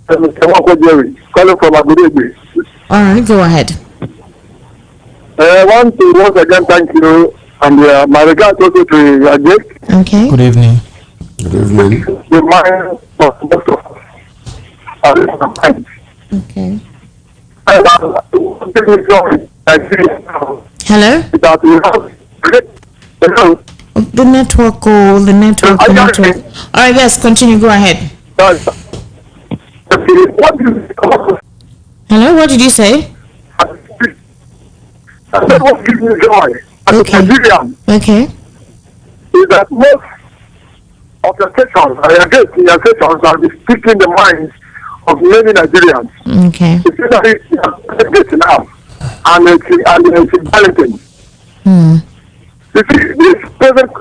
Jerry, calling from Agudegbe. All right, go ahead. I want to once again thank you, and my regards also to your guest. Okay. Good evening. Good evening. The mind of most of us. Okay. Hello? Hello? The network. All right, yes, continue. Go ahead. Hello, what did you say? What gives me joy as a Nigerian? Okay. is that most of the sessions, are speaking the minds of many Nigerians. Okay. Especially now, and it's balancing. You see, this present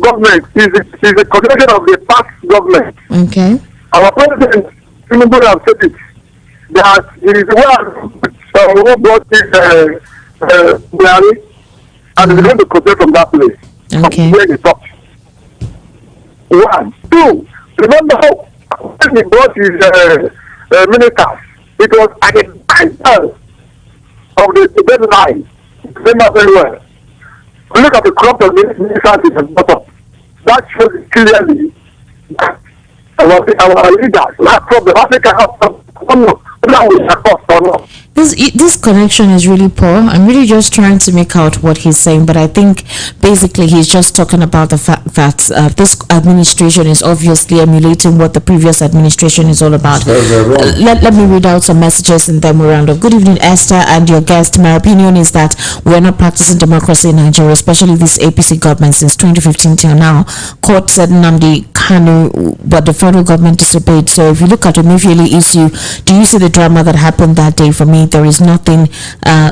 government is a continuation of the past government. Okay. Our president, Tinubu, have said it, that it is one who brought this Buhari, and is going to protect from that place. Okay. From where he talked. 1. 2. Remember when he brought his ministers, it was at the time of the deadline. Remember very well. Look at the crop of ministers he has brought up. That shows clearly that our leaders, that problem, Africa has This connection is really poor. I'm really just trying to make out what he's saying, but I think basically he's just talking about the fact that this administration is obviously emulating what the previous administration is all about. Let me read out some messages and then we'll round up. Good evening, Esther and your guest. My opinion is that we are not practicing democracy in Nigeria, especially this APC government since 2015 till now. Court said Nnamdi Kanu, but the federal government disobeyed. So if you look at the Emefiele issue, do you see the drama that happened that day? For me, there is nothing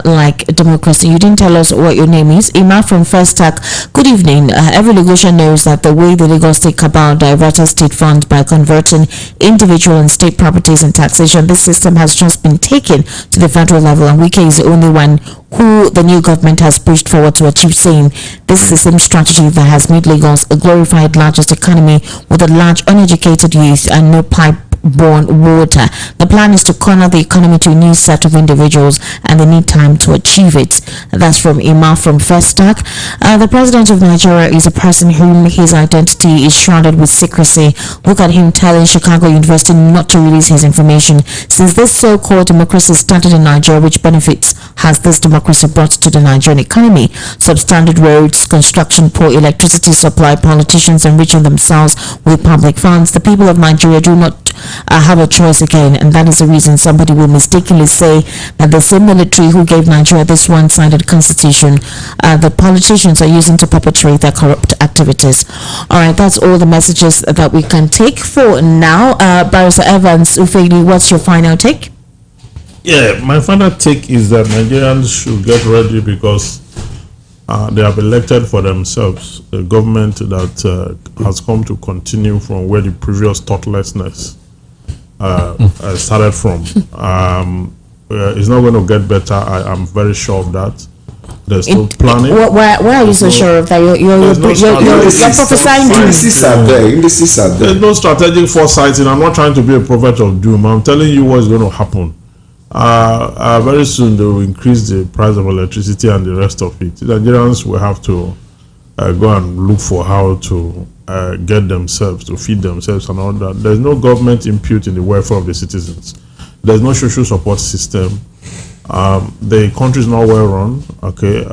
like democracy. You didn't tell us what your name is. Ima from First Stack. Good evening. Every Lagosian knows that the way the Lagos State cabal diverted state funds by converting individual and state properties and taxation, this system has just been taken to the federal level, and Wike is the only one who the new government has pushed forward to achieve, saying this is the same strategy that has made Lagos a glorified largest economy with a large uneducated youth and no pipe-borne water. The plan is to corner the economy to a new set of individuals, and they need time to achieve it. That's from Ima from First Stack. The president of Nigeria is a person whom his identity is shrouded with secrecy. Look at him telling Chicago University not to release his information. Since this so-called democracy started in Nigeria, which benefits has this democracy brought to the Nigerian economy? Substandard roads, construction, poor electricity supply, politicians enriching themselves with public funds. The people of Nigeria do not have a choice again, and that is the reason somebody will mistakenly say that the same military who gave Nigeria this one-sided constitution, the politicians are using to perpetrate their corrupt activities. All right, that's all the messages that we can take for now. Barrister Evans Ufeli, what's your final take? Yeah, my final take is that Nigerians should get ready because they have elected for themselves a government that has come to continue from where the previous thoughtlessness started from. It's not going to get better. I'm very sure of that. There's no planning. Why are you so sure of that? You're prophesying doom. Indices are there. There's no strategic foresighting. I'm not trying to be a prophet of doom. I'm telling you what's going to happen. Very soon they will increase the price of electricity and the rest of it. Nigerians will have to go and look for how to get themselves, to feed themselves and all that. There's no government input in the welfare of the citizens. There's no social support system. The country is not well run. Okay,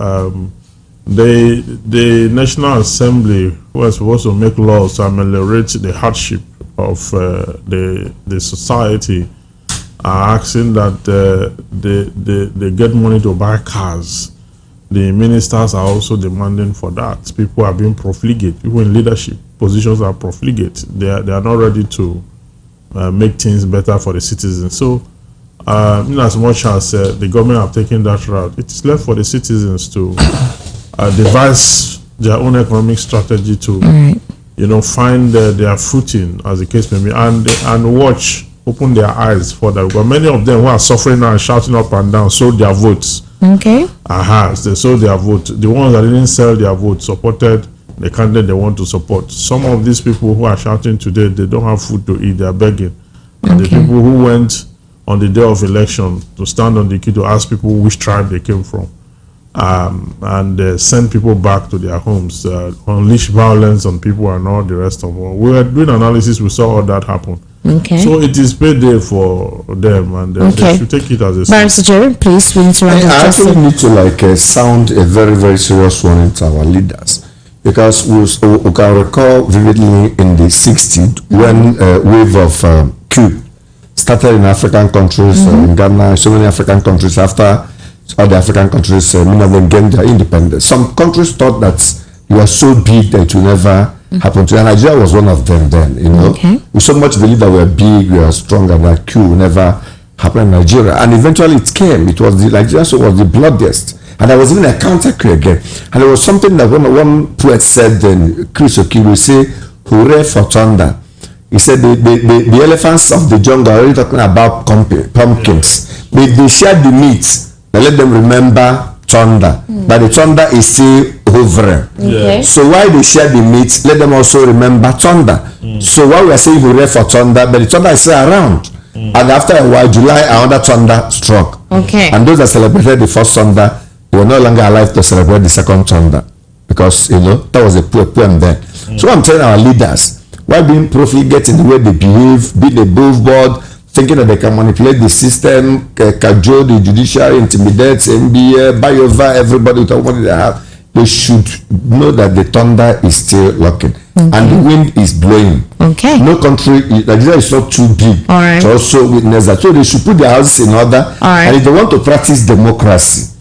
the National Assembly was supposed to make laws to ameliorate the hardship of the society, asking that they get money to buy cars. The ministers are also demanding for that. People are being profligate. People in leadership positions are profligate. They are not ready to make things better for the citizens. So, in as much as the government have taken that route, it is left for the citizens to devise their own economic strategy to, find their footing, as the case may be, and watch. Open their eyes for that. But many of them who are suffering now and shouting up and down sold their votes. Okay. They sold their vote. The ones that didn't sell their vote supported the candidate they want to support. Some of these people who are shouting today, they don't have food to eat. They are begging. And the people who went on the day of election to stand on the queue to ask people which tribe they came from, and send people back to their homes, unleash violence on people and all the rest of it. We were doing analysis. We saw all that happen. Okay. So it is payday for them, and they should take it as a Barrister Jerry, please, we interrupt. I actually need to sound a very, very serious warning to our leaders, because we can recall vividly in the 60s when a wave of coup started in African countries, in Ghana, so many African countries. After all the African countries, many of them gained their independence. Some countries thought that you are so big that it will never happen to you. And Nigeria was one of them then, you know. We so much believe that we are big, we are strong, and that coup will never happen in Nigeria. And eventually it came. It was the Nigeria was the bloodiest. And there was even a counter coup again. And there was something that one poet said then, Chris Okiru say, hooray for thunder. He said the elephants of the jungle are already talking about pumpkins. They share the meat. They let them remember thunder. But the thunder is still hovering. So while they share the meat, let them also remember thunder. So while we are saying hooray for thunder, but the thunder is still around. And after a while, July, another thunder struck. And those that celebrated the first thunder, they were no longer alive to celebrate the second thunder. Because, you know, that was a poem then. So I'm telling our leaders, why being profligate in the way they behave, being above board, thinking that they can manipulate the system, cajole the judiciary, intimidate, MBA, buy over everybody with all money they have, they should know that the thunder is still locking. And the wind is blowing. No country, Nigeria is not too big to also witness that. So they should put their houses in order. And if they want to practice democracy,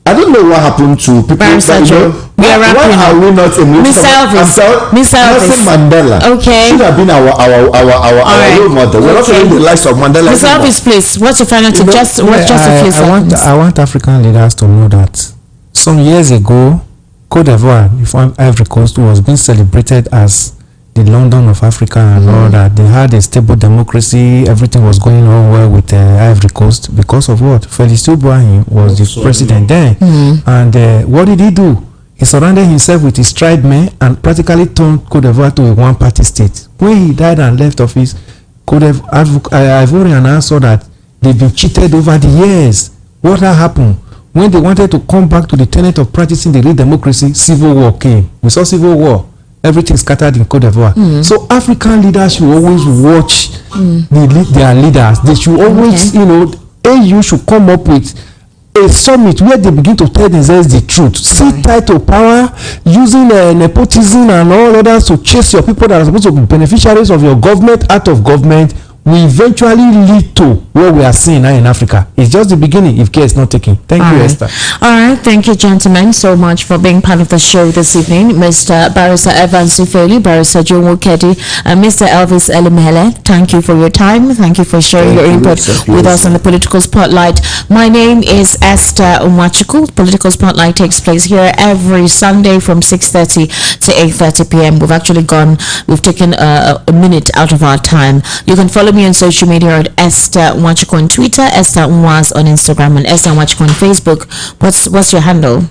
I don't know what happened to people that, you know, why are we not in Miss Elvis. Nelson Mandela should have been our role model. We're not doing the likes of Mandela. Miss Elvis, please, what's your final to just a few seconds? I want African leaders to know that some years ago, Côte d'Ivoire, Ivory Coast, was being celebrated as the London of Africa and all that. They had a stable democracy. Everything was going on well with Ivory Coast because of what? Felix Tubuahin was the president then. And what did he do? He surrounded himself with his tribe men and practically turned Côte d'Ivoire to a one-party state. When he died and left office, Ivorian saw that they've been cheated over the years. What had happened? When they wanted to come back to the tenet of practicing the real democracy, civil war came. We saw civil war. Everything scattered in Côte d'Ivoire. So African leaders should always watch their leaders. They should always, you know, AU should come up with a summit where they begin to tell themselves the truth. Sit tight to power, using nepotism and all others to chase your people that are supposed to be beneficiaries of your government out of government, will eventually lead to what we are seeing now in Africa. It's just the beginning if care is not taken. Thank you, Esther. All right. Thank you, gentlemen, so much for being part of the show this evening. Mr. Barrister Evans Ifeli, Barrister Ijeoma Egwuatu, and Mr. Elvis Elimele, thank you for your time. Thank you for sharing your input with us on the Political Spotlight. My name is Esther Nwachukwu. Political Spotlight takes place here every Sunday from 6:30 to 8:30 p.m. We've taken a minute out of our time. You can follow me on social media at Esther Nwachukwu on Twitter, Esther Nwaz on Instagram, and Esther Nwachukwu on Facebook. What's your handle?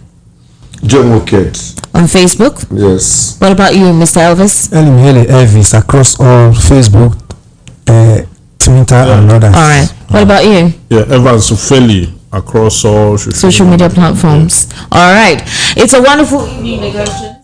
John Wickett. On Facebook? Yes. What about you, Mr. Elvis? Elimele Elvis across all Facebook, Twitter, and others. All right. What about you? Yeah, Evans Ufeli across all social media platforms. All right. It's a wonderful evening, negotiation.